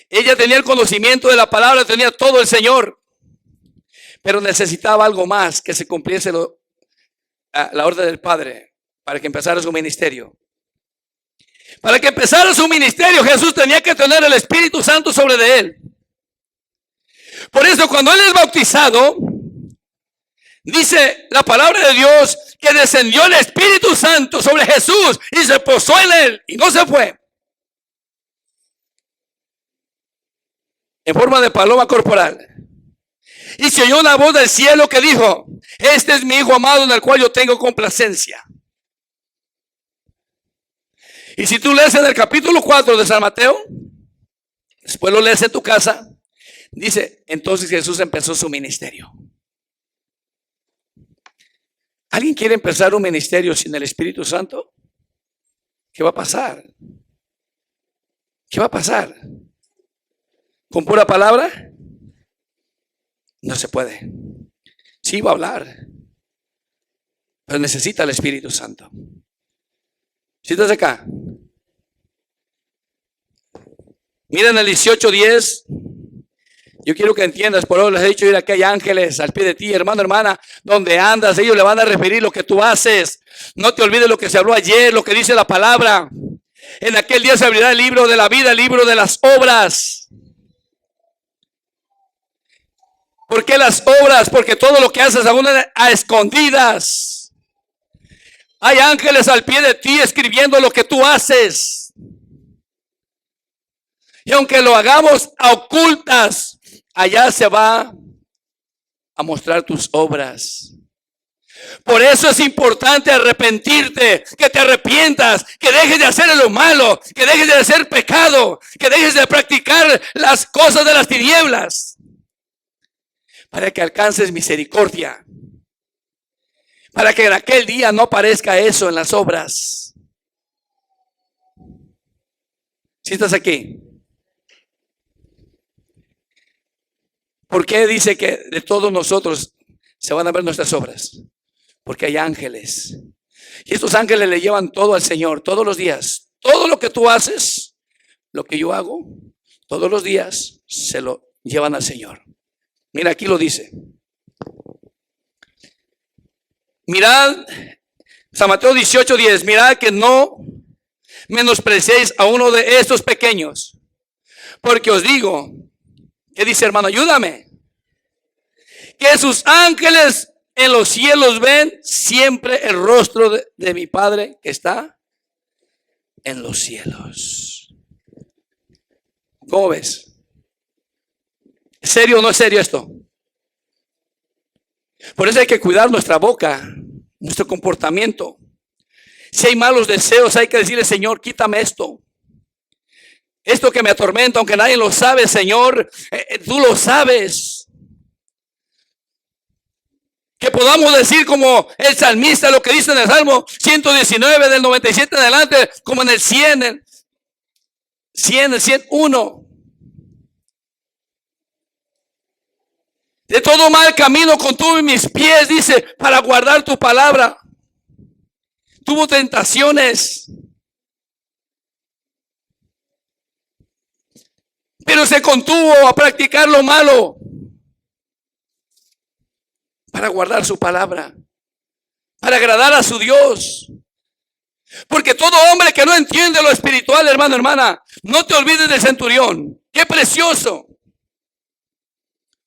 ella tenía el conocimiento de la palabra, tenía todo el Señor, pero necesitaba algo más, que se cumpliese la orden del Padre para que empezara su ministerio. Para que empezara su ministerio, Jesús tenía que tener el Espíritu Santo sobre de él. Por eso cuando él es bautizado, dice la palabra de Dios que descendió el Espíritu Santo sobre Jesús y se posó en él y no se fue. En forma de paloma corporal. Y se oyó una voz del cielo que dijo: este es mi Hijo amado en el cual yo tengo complacencia. Y si tú lees en el capítulo 4 de San Mateo, después lo lees en tu casa, dice, entonces Jesús empezó su ministerio. ¿Alguien quiere empezar un ministerio sin el Espíritu Santo? ¿Qué va a pasar? ¿Qué va a pasar? ¿Con pura palabra? No se puede. Sí va a hablar, pero necesita el Espíritu Santo. ¿Sí estás acá? Miren el 18:10. Yo quiero que entiendas, por eso les he dicho, ir que hay ángeles al pie de ti, hermano, hermana, donde andas, ellos le van a referir lo que tú haces. No te olvides lo que se habló ayer, lo que dice la palabra. En aquel día se abrirá el libro de la vida, el libro de las obras. ¿Por qué las obras? Porque todo lo que haces aún a escondidas. Hay ángeles al pie de ti escribiendo lo que tú haces. Y aunque lo hagamos a ocultas, allá se va a mostrar tus obras. Por eso es importante arrepentirte, que te arrepientas, que dejes de hacer lo malo, que dejes de hacer pecado, que dejes de practicar las cosas de las tinieblas, para que alcances misericordia, para que en aquel día no aparezca eso en las obras. ¿Sí estás aquí? ¿Por qué dice que de todos nosotros se van a ver nuestras obras? Porque hay ángeles. Y estos ángeles le llevan todo al Señor todos los días. Todo lo que tú haces, lo que yo hago, todos los días se lo llevan al Señor. Mira, aquí lo dice. Mirad, San Mateo 18:10. Mirad que no menospreciéis a uno de estos pequeños. Porque os digo, ¿qué dice, hermano? Ayúdame. Que sus ángeles en los cielos ven siempre el rostro de mi Padre que está en los cielos. ¿Cómo ves? ¿Es serio o no es serio esto? Por eso hay que cuidar nuestra boca, nuestro comportamiento. Si hay malos deseos, hay que decirle: Señor, quítame esto. Esto que me atormenta, aunque nadie lo sabe, Señor, tú lo sabes. Que podamos decir como el salmista, lo que dice en el Salmo 119, del 97 en adelante, como en el 100, el 101. De todo mal camino contuve mis pies, dice, para guardar tu palabra. Tuvo tentaciones. pero se contuvo a practicar lo malo para guardar su palabra, para agradar a su Dios. Porque todo hombre que no entiende lo espiritual, hermano, hermana, no te olvides del centurión. ¡Qué precioso!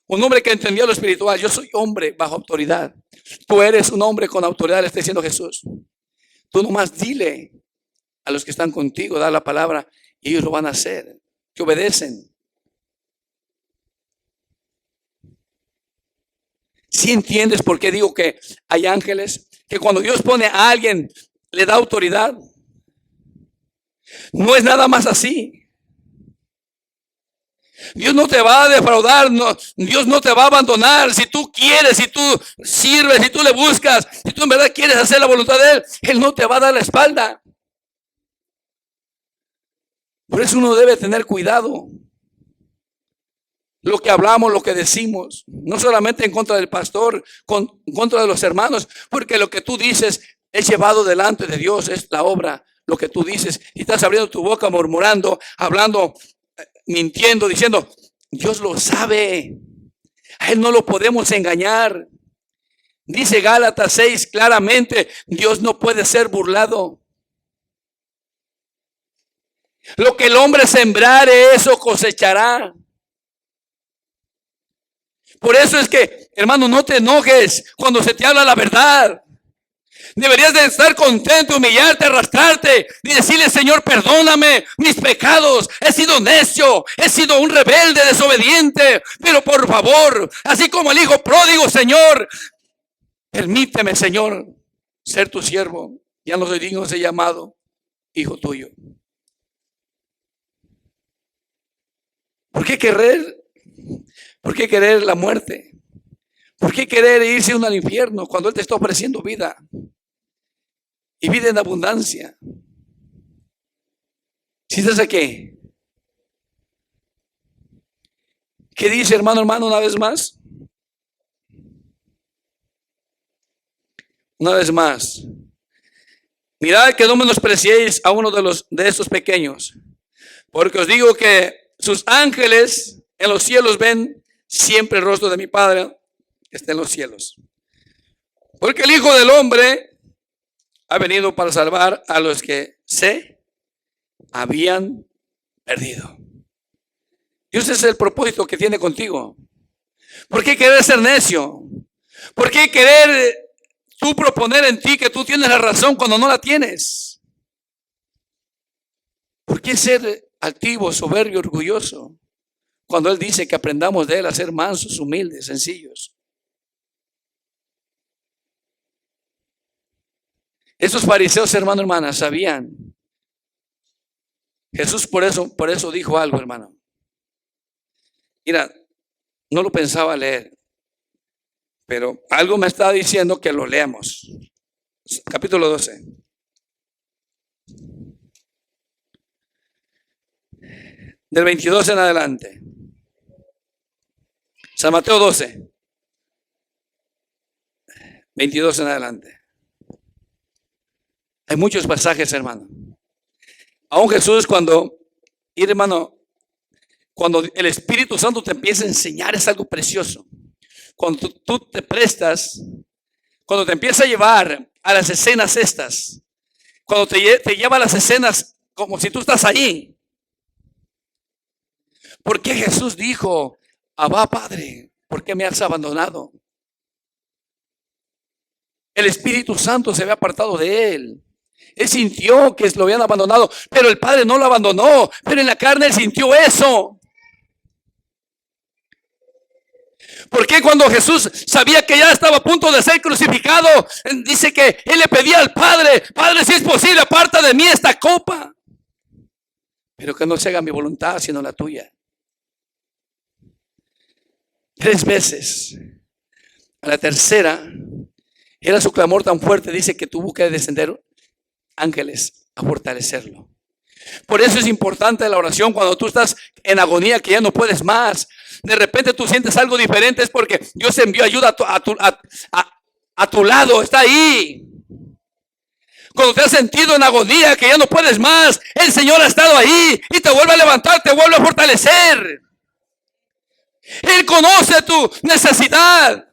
Un hombre que entendía lo espiritual. Yo soy hombre bajo autoridad. Tú eres un hombre con autoridad, le está diciendo Jesús. Tú nomás dile a los que están contigo, da la palabra, y ellos lo van a hacer, que obedecen. ¿Sí entiendes por qué digo que hay ángeles? Que cuando Dios pone a alguien, le da autoridad. No es nada más así. Dios no te va a defraudar, no, Dios no te va a abandonar. Si tú quieres, si tú sirves, si tú le buscas, si tú en verdad quieres hacer la voluntad de Él no te va a dar la espalda. Por eso uno debe tener cuidado. Lo que hablamos, lo que decimos, no solamente en contra del pastor, en contra de los hermanos, porque lo que tú dices es llevado delante de Dios, es la obra, lo que tú dices, y estás abriendo tu boca murmurando, hablando, mintiendo, diciendo, Dios lo sabe, a Él no lo podemos engañar. Dice Gálatas 6 claramente, Dios no puede ser burlado. Lo que el hombre sembrare, eso cosechará. Por eso es que, hermano, no te enojes cuando se te habla la verdad. Deberías de estar contento, humillarte, arrastrarte y decirle, Señor, perdóname mis pecados. He sido necio, he sido un rebelde, desobediente. Pero por favor, así como el hijo pródigo, Señor, permíteme, Señor, ser tu siervo. Ya no soy digno de ser llamado hijo tuyo. ¿Por qué querer? ¿Por qué querer la muerte? ¿Por qué querer irse uno al infierno cuando Él te está ofreciendo vida? Y vida en abundancia. ¿Sí estás aquí? ¿Qué dice, hermano, una vez más? Una vez más. Mirad que no menospreciéis a uno de estos pequeños, porque os digo que sus ángeles en los cielos ven siempre el rostro de mi Padre que está en los cielos. Porque el Hijo del Hombre ha venido para salvar a los que se habían perdido. Y ese es el propósito que tiene contigo. ¿Por qué querer ser necio? ¿Por qué querer tú proponer en ti que tú tienes la razón cuando no la tienes? ¿Por qué ser altivo, soberbio, orgulloso? Cuando Él dice que aprendamos de Él a ser mansos, humildes, sencillos. Esos fariseos, hermano, hermana, sabían. Jesús por eso dijo algo, hermano. Mira, no lo pensaba leer, pero algo me está diciendo que lo leamos. Capítulo 12. Del 22 en adelante. San Mateo 12. 22 en adelante. Hay muchos pasajes, hermano. Aún Jesús cuando el Espíritu Santo te empieza a enseñar es algo precioso. Cuando tú te prestas, cuando te empieza a llevar a las escenas estas, cuando te lleva a las escenas como si tú estás ahí. ¿Por qué Jesús dijo, Abba, Padre, por qué me has abandonado? El Espíritu Santo se había apartado de él. Él sintió que lo habían abandonado, pero el Padre no lo abandonó. Pero en la carne él sintió eso. ¿Por qué cuando Jesús sabía que ya estaba a punto de ser crucificado, dice que él le pedía al Padre, Padre, si es posible, aparta de mí esta copa, pero que no se haga mi voluntad, sino la tuya? 3 veces. A la tercera, era su clamor tan fuerte, dice que tuvo que descender ángeles a fortalecerlo. Por eso es importante la oración cuando tú estás en agonía, que ya no puedes más. De repente tú sientes algo diferente, es porque Dios envió ayuda a tu lado, está ahí. Cuando te has sentido en agonía, que ya no puedes más, el Señor ha estado ahí y te vuelve a levantar, te vuelve a fortalecer. Él conoce tu necesidad.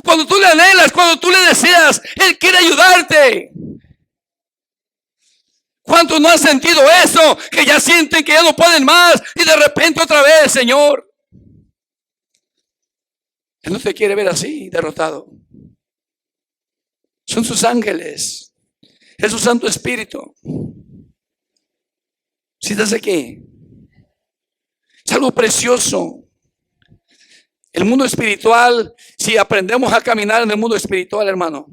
Cuando tú le anhelas, cuando tú le deseas, Él quiere ayudarte. ¿Cuántos no han sentido eso? Que ya sienten que ya no pueden más y de repente otra vez, Señor. Él no te quiere ver así, derrotado. Son sus ángeles. Es su Santo Espíritu. Si estás aquí, es algo precioso. El mundo espiritual, si aprendemos a caminar en el mundo espiritual, hermano,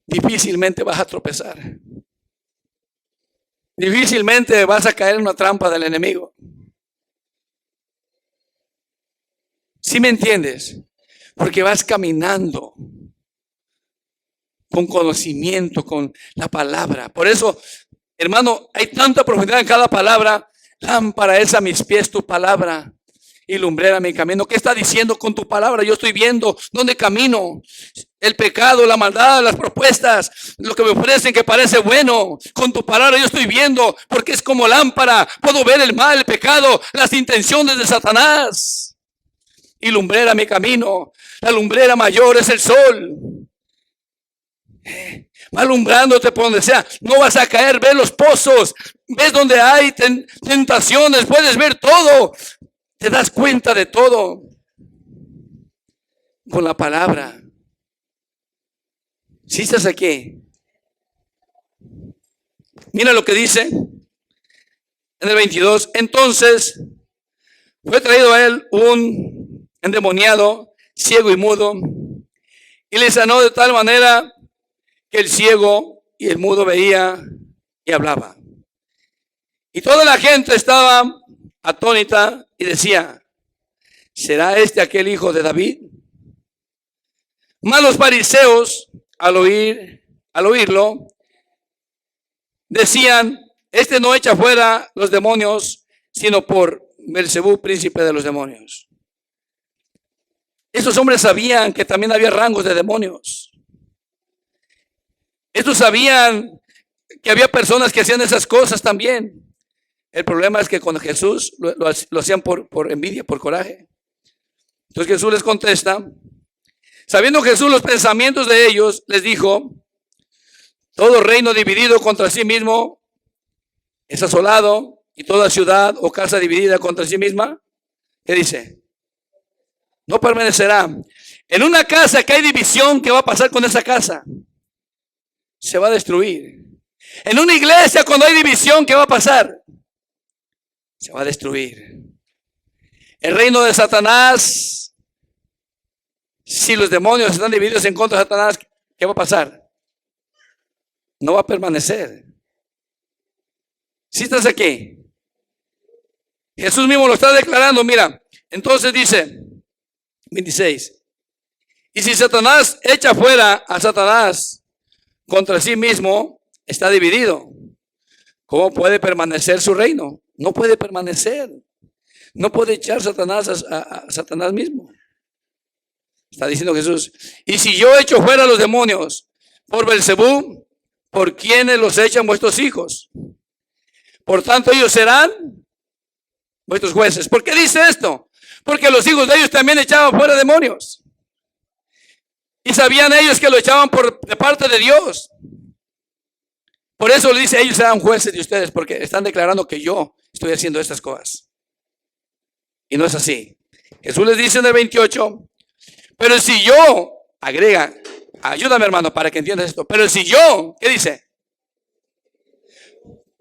difícilmente vas a tropezar. Difícilmente vas a caer en una trampa del enemigo. ¿Sí me entiendes? Porque vas caminando con conocimiento, con la palabra. Por eso, hermano, hay tanta profundidad en cada palabra. Lámpara es a mis pies tu palabra y lumbrera mi camino. ¿Qué está diciendo con tu palabra? Yo estoy viendo dónde camino. El pecado, la maldad, las propuestas, lo que me ofrecen que parece bueno. Con tu palabra yo estoy viendo, porque es como lámpara. Puedo ver el mal, el pecado, las intenciones de Satanás. Y lumbrera mi camino. La lumbrera mayor es el sol. Va alumbrándote por donde sea. No vas a caer. Ves los pozos. Ves donde hay tentaciones. Puedes ver todo. Te das cuenta de todo con la palabra. Si estás aquí, mira lo que dice en el 22. Entonces fue traído a él un endemoniado, ciego y mudo, y le sanó de tal manera que el ciego y el mudo veía y hablaba. Y toda la gente estaba atónita y decía: ¿será este aquel hijo de David? Mas los fariseos, al oírlo, decían: este no echa fuera los demonios, sino por Beelzebú, príncipe de los demonios. Estos hombres sabían que también había rangos de demonios. Estos sabían que había personas que hacían esas cosas también. El problema es que con Jesús lo hacían por envidia, por coraje. Entonces Jesús les contesta. Sabiendo Jesús los pensamientos de ellos, les dijo: todo reino dividido contra sí mismo es asolado, y toda ciudad o casa dividida contra sí misma, ¿qué dice? No permanecerá. En una casa que hay división, ¿qué va a pasar con esa casa? Se va a destruir. En una iglesia cuando hay división, ¿qué va a pasar? Se va a destruir. El reino de Satanás, si los demonios están divididos en contra de Satanás, ¿qué va a pasar? No va a permanecer. Si estás aquí, Jesús mismo lo está declarando. Mira, entonces dice 26: y si Satanás echa fuera a Satanás, contra sí mismo está dividido. ¿Cómo puede permanecer su reino? No puede permanecer. No puede echar Satanás a Satanás mismo. Está diciendo Jesús: y si yo echo fuera a los demonios por Beelzebú, ¿por quiénes los echan vuestros hijos? Por tanto ellos serán vuestros jueces. ¿Por qué dice esto? Porque los hijos de ellos también echaban fuera demonios. Y sabían ellos que lo echaban de parte de Dios. Por eso le dice: ellos serán jueces de ustedes, porque están declarando que yo estoy haciendo estas cosas. Y no es así. Jesús les dice en el 28: pero si yo, agrega, ayúdame hermano para que entiendas esto. Pero si yo, ¿qué dice?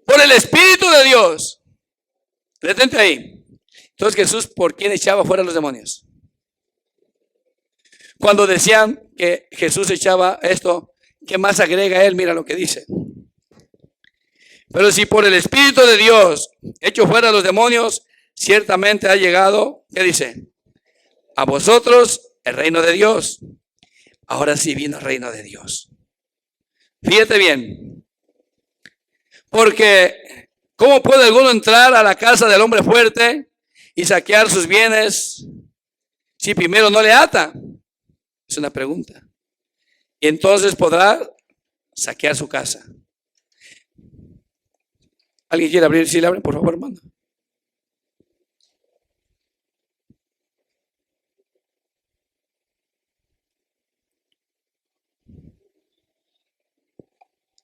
Por el Espíritu de Dios. Detente ahí. Entonces Jesús, ¿por quién echaba fuera los demonios? Cuando decían que Jesús echaba esto, ¿qué más agrega él? Mira lo que dice. Pero si por el Espíritu de Dios echo fuera los demonios, ciertamente ha llegado, ¿qué dice? A vosotros el reino de Dios. Ahora sí vino el reino de Dios. Fíjate bien. Porque ¿cómo puede alguno entrar a la casa del hombre fuerte y saquear sus bienes si primero no le ata? Es una pregunta. Y entonces podrá saquear su casa. ¿Alguien quiere abrir? Si le abren, por favor, hermano.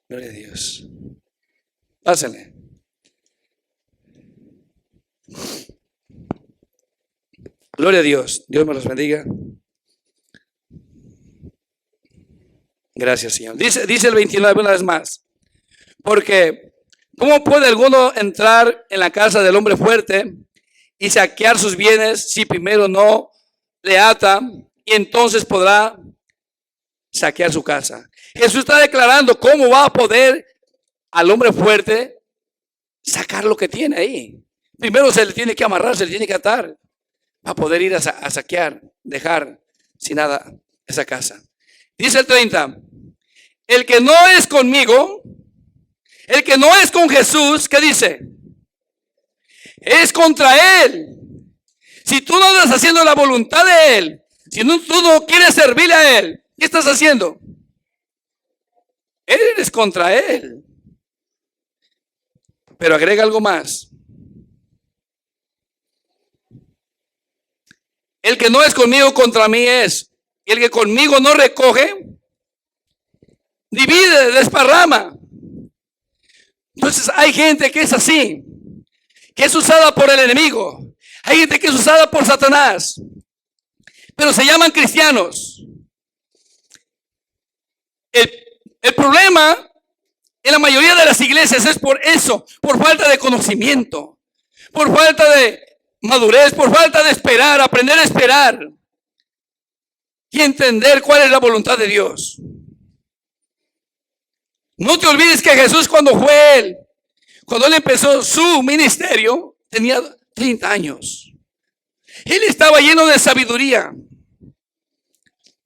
Gloria a Dios. Pásenle. Gloria a Dios. Dios me los bendiga. Gracias, Señor. Dice el 29 una vez más. Porque, ¿cómo puede alguno entrar en la casa del hombre fuerte y saquear sus bienes si primero no le ata y entonces podrá saquear su casa? Jesús está declarando cómo va a poder al hombre fuerte sacar lo que tiene ahí. Primero se le tiene que amarrar, se le tiene que atar para poder ir a saquear, dejar sin nada esa casa. Dice el 30, el que no es conmigo, el que no es con Jesús, ¿qué dice? Es contra Él. Si tú no andas haciendo la voluntad de Él, si tú no quieres servirle a Él, ¿qué estás haciendo? Eres contra Él. Pero agrega algo más. El que no es conmigo contra mí es. Y el que conmigo no recoge, divide, desparrama. Entonces hay gente que es así, que es usada por el enemigo. Hay gente que es usada por Satanás, pero se llaman cristianos. El problema en la mayoría de las iglesias es por eso, por falta de conocimiento, por falta de madurez, por falta de esperar, aprender a esperar y entender cuál es la voluntad de Dios. No te olvides que Jesús cuando él empezó su ministerio, tenía 30 años. Él estaba lleno de sabiduría.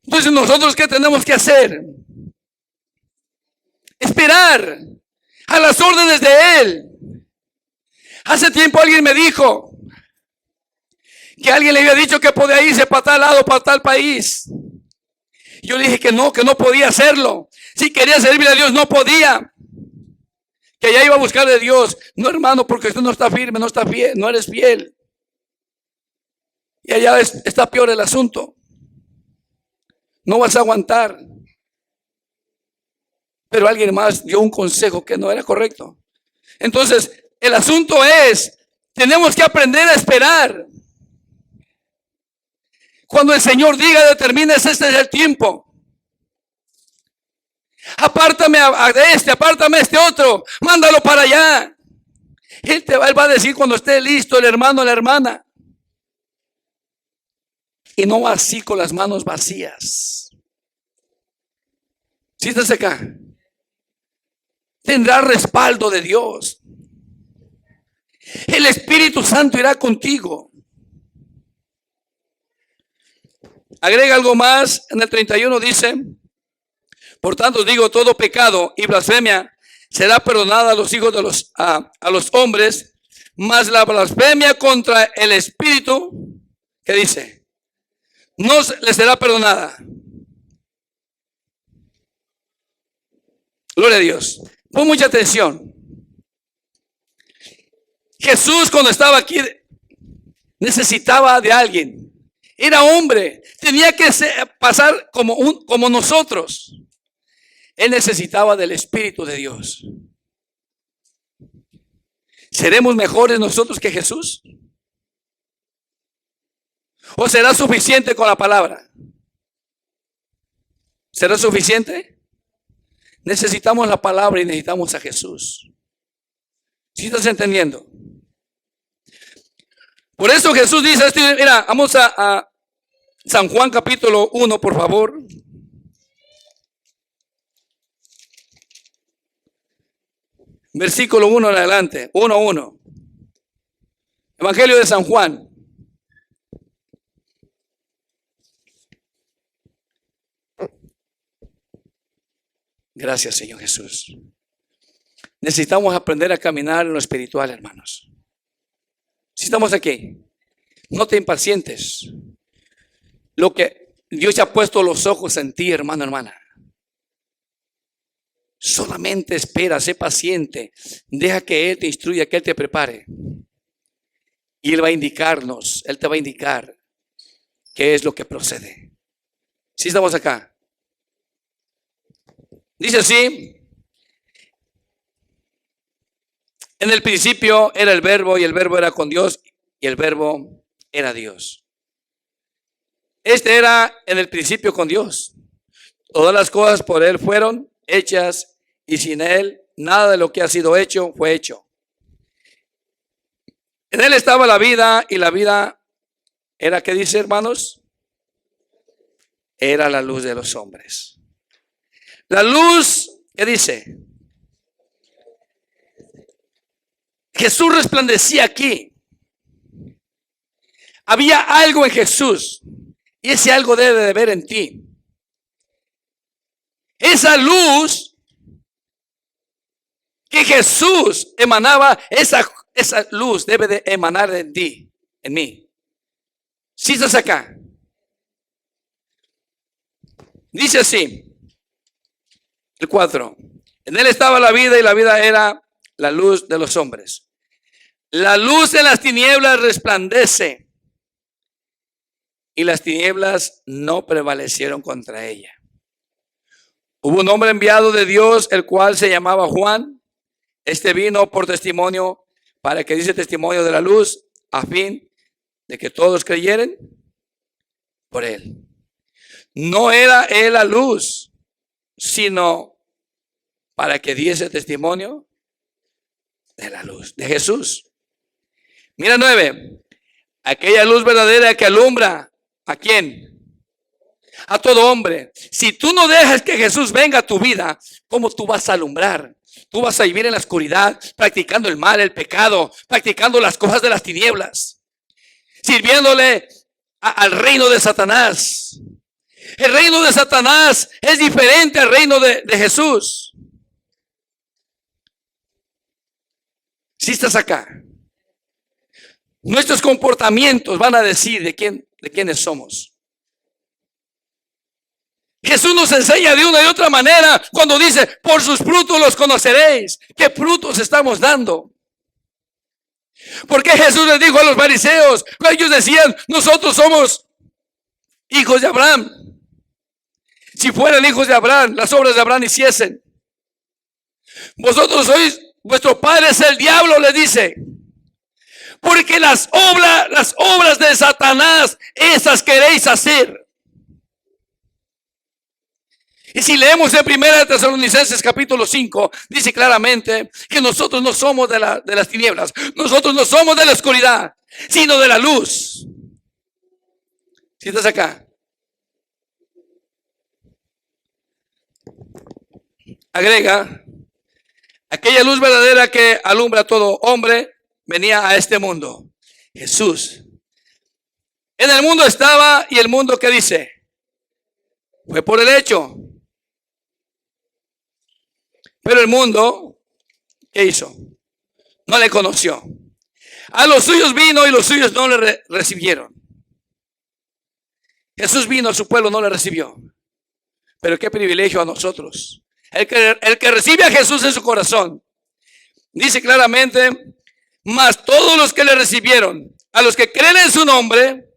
Entonces nosotros, ¿qué tenemos que hacer? Esperar a las órdenes de Él. Hace tiempo alguien me dijo que alguien le había dicho que podía irse para tal lado, para tal país. Yo le dije que no podía hacerlo. Si quería servirle a Dios, no podía. Que allá iba a buscar de Dios. No, hermano, porque usted no está firme, no está fiel, no eres fiel. Y allá está peor el asunto. No vas a aguantar. Pero alguien más dio un consejo que no era correcto. Entonces, el asunto es, tenemos que aprender a esperar. Cuando el Señor diga, determines, este es el tiempo. Apártame a este, apártame a este otro, mándalo para allá. Él va a decir cuando esté listo el hermano o la hermana. Y no así con las manos vacías. ¿Sí estás acá? Tendrá respaldo de Dios. El Espíritu Santo irá contigo. Agrega algo más, en el 31 dice, por tanto digo, todo pecado y blasfemia será perdonada a los hijos de a los hombres, mas la blasfemia contra el Espíritu, ¿qué dice? No les será perdonada. Gloria a Dios. Pon mucha atención. Jesús cuando estaba aquí necesitaba de alguien. Era hombre. Tenía que pasar como nosotros. Él necesitaba del Espíritu de Dios. ¿Seremos mejores nosotros que Jesús? ¿O será suficiente con la palabra? ¿Será suficiente? Necesitamos la palabra y necesitamos a Jesús. ¿Sí estás entendiendo? Por eso Jesús dice, mira, vamos a San Juan capítulo 1, por favor. Versículo 1 en adelante, 1:1. Evangelio de San Juan. Gracias, Señor Jesús. Necesitamos aprender a caminar en lo espiritual, hermanos. Si estamos aquí, no te impacientes. Lo que Dios ya ha puesto los ojos en ti, hermano, hermana. Solamente espera, sé paciente. Deja que Él te instruya, que Él te prepare. Y Él va a indicarnos, Él te va a indicar qué es lo que procede. ¿Sí estamos acá? Dice así: en el principio era el verbo, y el verbo era con Dios, y el verbo era Dios. Este era en el principio con Dios. Todas las cosas por Él fueron hechas, y sin Él nada de lo que ha sido hecho fue hecho. En Él estaba la vida, y la vida era, ¿qué dice, hermanos? Era la luz de los hombres. La luz, ¿qué dice? Jesús resplandecía aquí. Había algo en Jesús, y ese algo debe de ver en ti. Esa luz que Jesús emanaba, esa luz debe de emanar en ti, en mí. ¿Sí estás acá? Dice así, el 4. En Él estaba la vida, y la vida era la luz de los hombres. La luz de las tinieblas resplandece, y las tinieblas no prevalecieron contra ella. Hubo un hombre enviado de Dios, el cual se llamaba Juan. Este vino por testimonio, para que dice testimonio de la luz, a fin de que todos creyeren por él. No era él la luz, sino para que diese testimonio de la luz de Jesús. Mira 9. Aquella luz verdadera que alumbra, ¿a quién? A todo hombre. Si tú no dejas que Jesús venga a tu vida, ¿cómo tú vas a alumbrar? Tú vas a vivir en la oscuridad, practicando el mal, el pecado, practicando las cosas de las tinieblas, sirviéndole al reino de Satanás. El reino de Satanás es diferente al reino de Jesús. Si estás acá, nuestros comportamientos van a decir de quiénes somos. Jesús nos enseña de una y otra manera cuando dice: por sus frutos los conoceréis. ¿Qué frutos estamos dando? Porque Jesús les dijo a los fariseos, ellos decían: nosotros somos hijos de Abraham. Si fueran hijos de Abraham, las obras de Abraham hiciesen. Vosotros sois, vuestro padre es el diablo, les dice. Porque las obras de Satanás, esas queréis hacer. Y si leemos en 1 Tesalonicenses capítulo 5, dice claramente que nosotros no somos de las tinieblas. Nosotros no somos de la oscuridad, sino de la luz. ¿Sí estás acá? Agrega: aquella luz verdadera que alumbra a todo hombre venía a este mundo. Jesús. En el mundo estaba, y el mundo, ¿qué dice? Fue por el hecho. Pero el mundo, ¿qué hizo? No le conoció. A los suyos vino, y los suyos no le recibieron. Jesús vino, a su pueblo no le recibió. Pero qué privilegio a nosotros. El que recibe a Jesús en su corazón. Dice claramente: mas todos los que le recibieron, a los que creen en su nombre,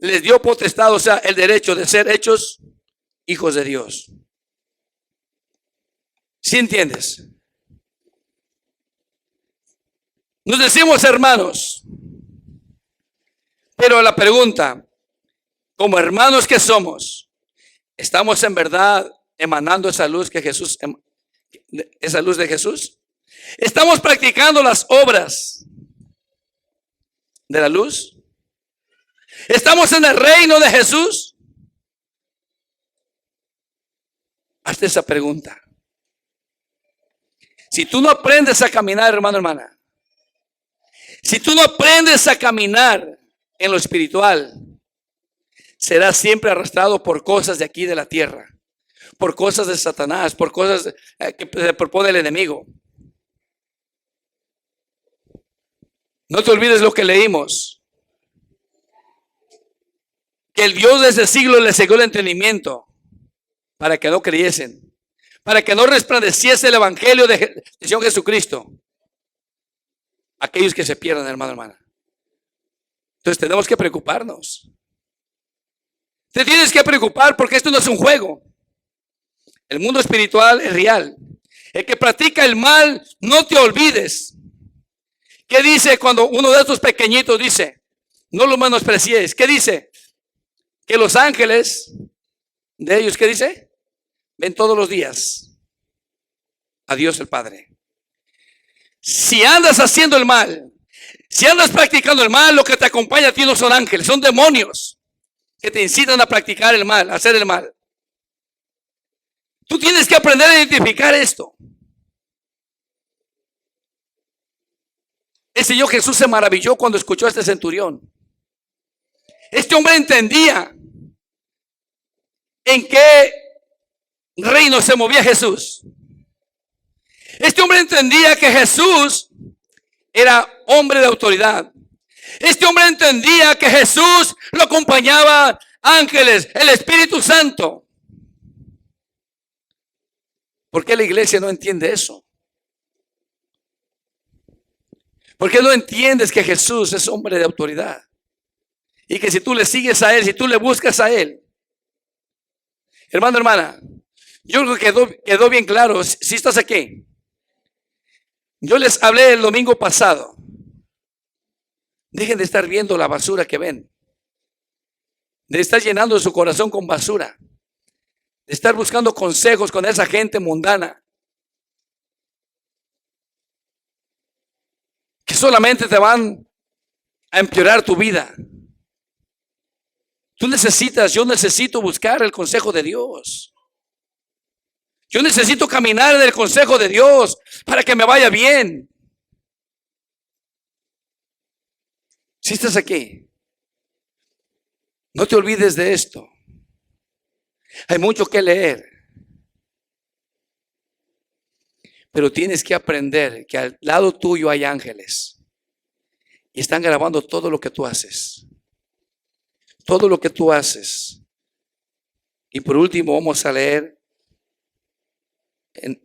les dio potestad, o sea, el derecho de ser hechos hijos de Dios. ¿Sí entiendes? Nos decimos hermanos, pero la pregunta, como hermanos que somos, ¿estamos en verdad emanando esa luz que Jesús, esa luz de Jesús? ¿Estamos practicando las obras de la luz? ¿Estamos en el reino de Jesús? Hazte esa pregunta. Si tú no aprendes a caminar, hermano, hermana, si tú no aprendes a caminar en lo espiritual, serás siempre arrastrado por cosas de aquí de la tierra, por cosas de Satanás, por cosas que propone el enemigo. No te olvides lo que leímos, que el Dios de ese siglo les cegó el entendimiento para que no creyesen, para que no resplandeciese el evangelio de Señor Jesucristo. Aquellos que se pierdan, hermano, hermana. Entonces tenemos que preocuparnos. Te tienes que preocupar porque esto no es un juego. El mundo espiritual es real. El que practica el mal, no te olvides. ¿Qué dice cuando uno de estos pequeñitos dice? No lo menosprecies. ¿Qué dice? Que los ángeles de ellos, ¿qué dice? Ven todos los días a Dios el Padre. Si andas haciendo el mal, si andas practicando el mal, lo que te acompaña a ti no son ángeles, son demonios que te incitan a practicar el mal, a hacer el mal. Tú tienes que aprender a identificar esto. El Señor Jesús se maravilló cuando escuchó a este centurión. Este hombre entendía en qué reino se movía Jesús. Este hombre entendía que Jesús era hombre de autoridad. Este hombre entendía que Jesús lo acompañaba ángeles, el Espíritu Santo. ¿Por qué la iglesia no entiende eso? ¿Por qué no entiendes que Jesús es hombre de autoridad? Y que si tú le sigues a Él, si tú le buscas a Él. Hermano, hermana, yo creo que quedó bien claro. Si estás aquí. Yo les hablé el domingo pasado. Dejen de estar viendo la basura que ven. De estar llenando su corazón con basura. De estar buscando consejos con esa gente mundana. Que solamente te van a empeorar tu vida. Yo necesito buscar el consejo de Dios. Yo necesito caminar en el consejo de Dios para que me vaya bien. Si estás aquí, no te olvides de esto. Hay mucho que leer. Pero tienes que aprender que al lado tuyo hay ángeles. Y están grabando todo lo que tú haces. Todo lo que tú haces. Y por último vamos a leer en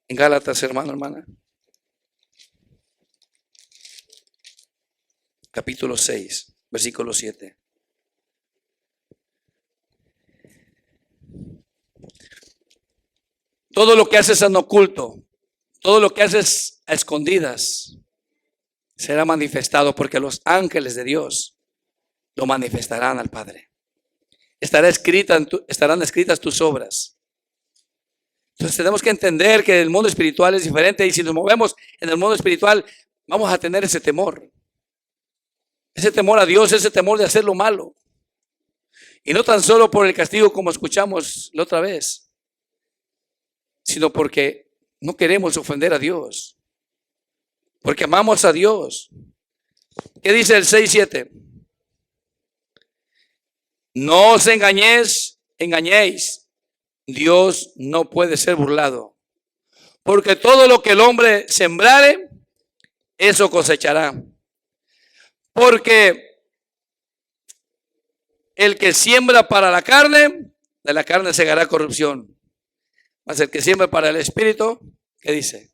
Gálatas, hermano, hermana. Capítulo 6, versículo 7. Todo lo que haces en oculto, todo lo que haces a escondidas, será manifestado porque los ángeles de Dios lo manifestarán al Padre. Estarán escritas tus obras. Entonces tenemos que entender que el mundo espiritual es diferente y si nos movemos en el mundo espiritual vamos a tener ese temor. Ese temor a Dios, ese temor de hacer lo malo. Y no tan solo por el castigo como escuchamos la otra vez, sino porque no queremos ofender a Dios. Porque amamos a Dios. ¿Qué dice el 6:7? No os engañéis. Dios no puede ser burlado. Porque todo lo que el hombre sembrare, eso cosechará. Porque el que siembra para la carne, de la carne segará corrupción. Mas el que siembra para el Espíritu, ¿qué dice?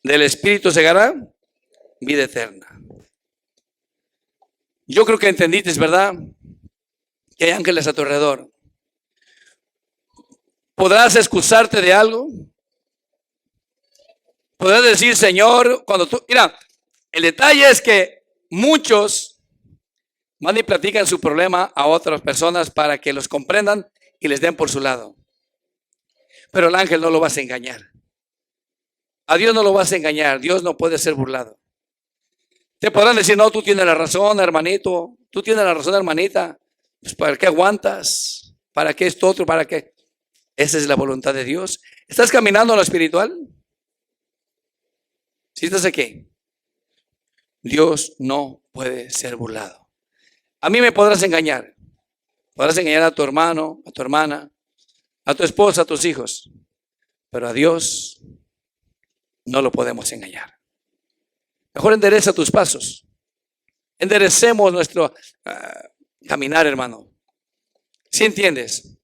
Del Espíritu segará vida eterna. Yo creo que entendiste, ¿verdad? Que hay ángeles a tu alrededor. ¿Podrás excusarte de algo? ¿Podrás decir, Señor, cuando tú... Mira, el detalle es que muchos van y platican su problema a otras personas para que los comprendan y les den por su lado. Pero el ángel no lo vas a engañar. A Dios no lo vas a engañar. Dios no puede ser burlado. Te podrán decir, no, tú tienes la razón, hermanito. Tú tienes la razón, hermanita. Pues ¿para qué aguantas? ¿Para qué esto otro? ¿Para qué? Esa es la voluntad de Dios. ¿Estás caminando en lo espiritual? ¿Sí estás aquí? Dios no puede ser burlado. A mí me podrás engañar. Podrás engañar a tu hermano, a tu hermana, a tu esposa, a tus hijos. Pero a Dios no lo podemos engañar. Mejor endereza tus pasos. Enderecemos nuestro caminar, hermano. ¿Sí entiendes?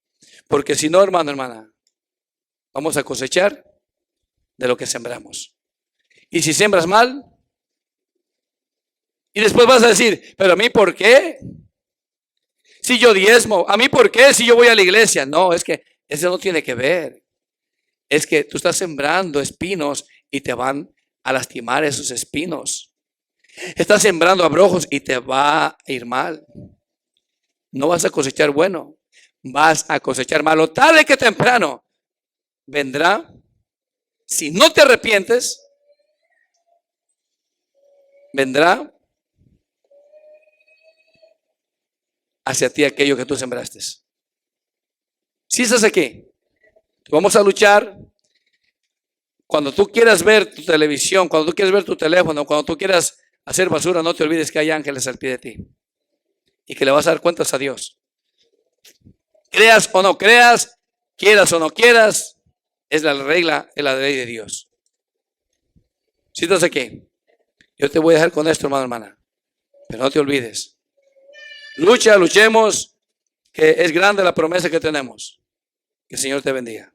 Porque si no, hermano, hermana, vamos a cosechar de lo que sembramos. Y si siembras mal, y después vas a decir, pero a mí, ¿por qué? Si yo diezmo, ¿a mí por qué? Si yo voy a la iglesia. No, es que eso no tiene que ver. Es que tú estás sembrando espinos y te van a lastimar esos espinos. Estás sembrando abrojos y te va a ir mal. No vas a cosechar bueno, vas a cosechar malo. Tarde que temprano vendrá. Si no te arrepientes, vendrá hacia ti aquello que tú sembraste. Si estás aquí, vamos a luchar. Cuando tú quieras ver tu televisión, cuando tú quieras ver tu teléfono, cuando tú quieras hacer basura, no te olvides que hay ángeles al pie de ti y que le vas a dar cuentas a Dios. Creas o no creas, quieras o no quieras, es la regla, es la ley de Dios. Si estás aquí, yo te voy a dejar con esto, hermano, hermana, pero no te olvides. Luchemos, que es grande la promesa que tenemos. Que el Señor te bendiga.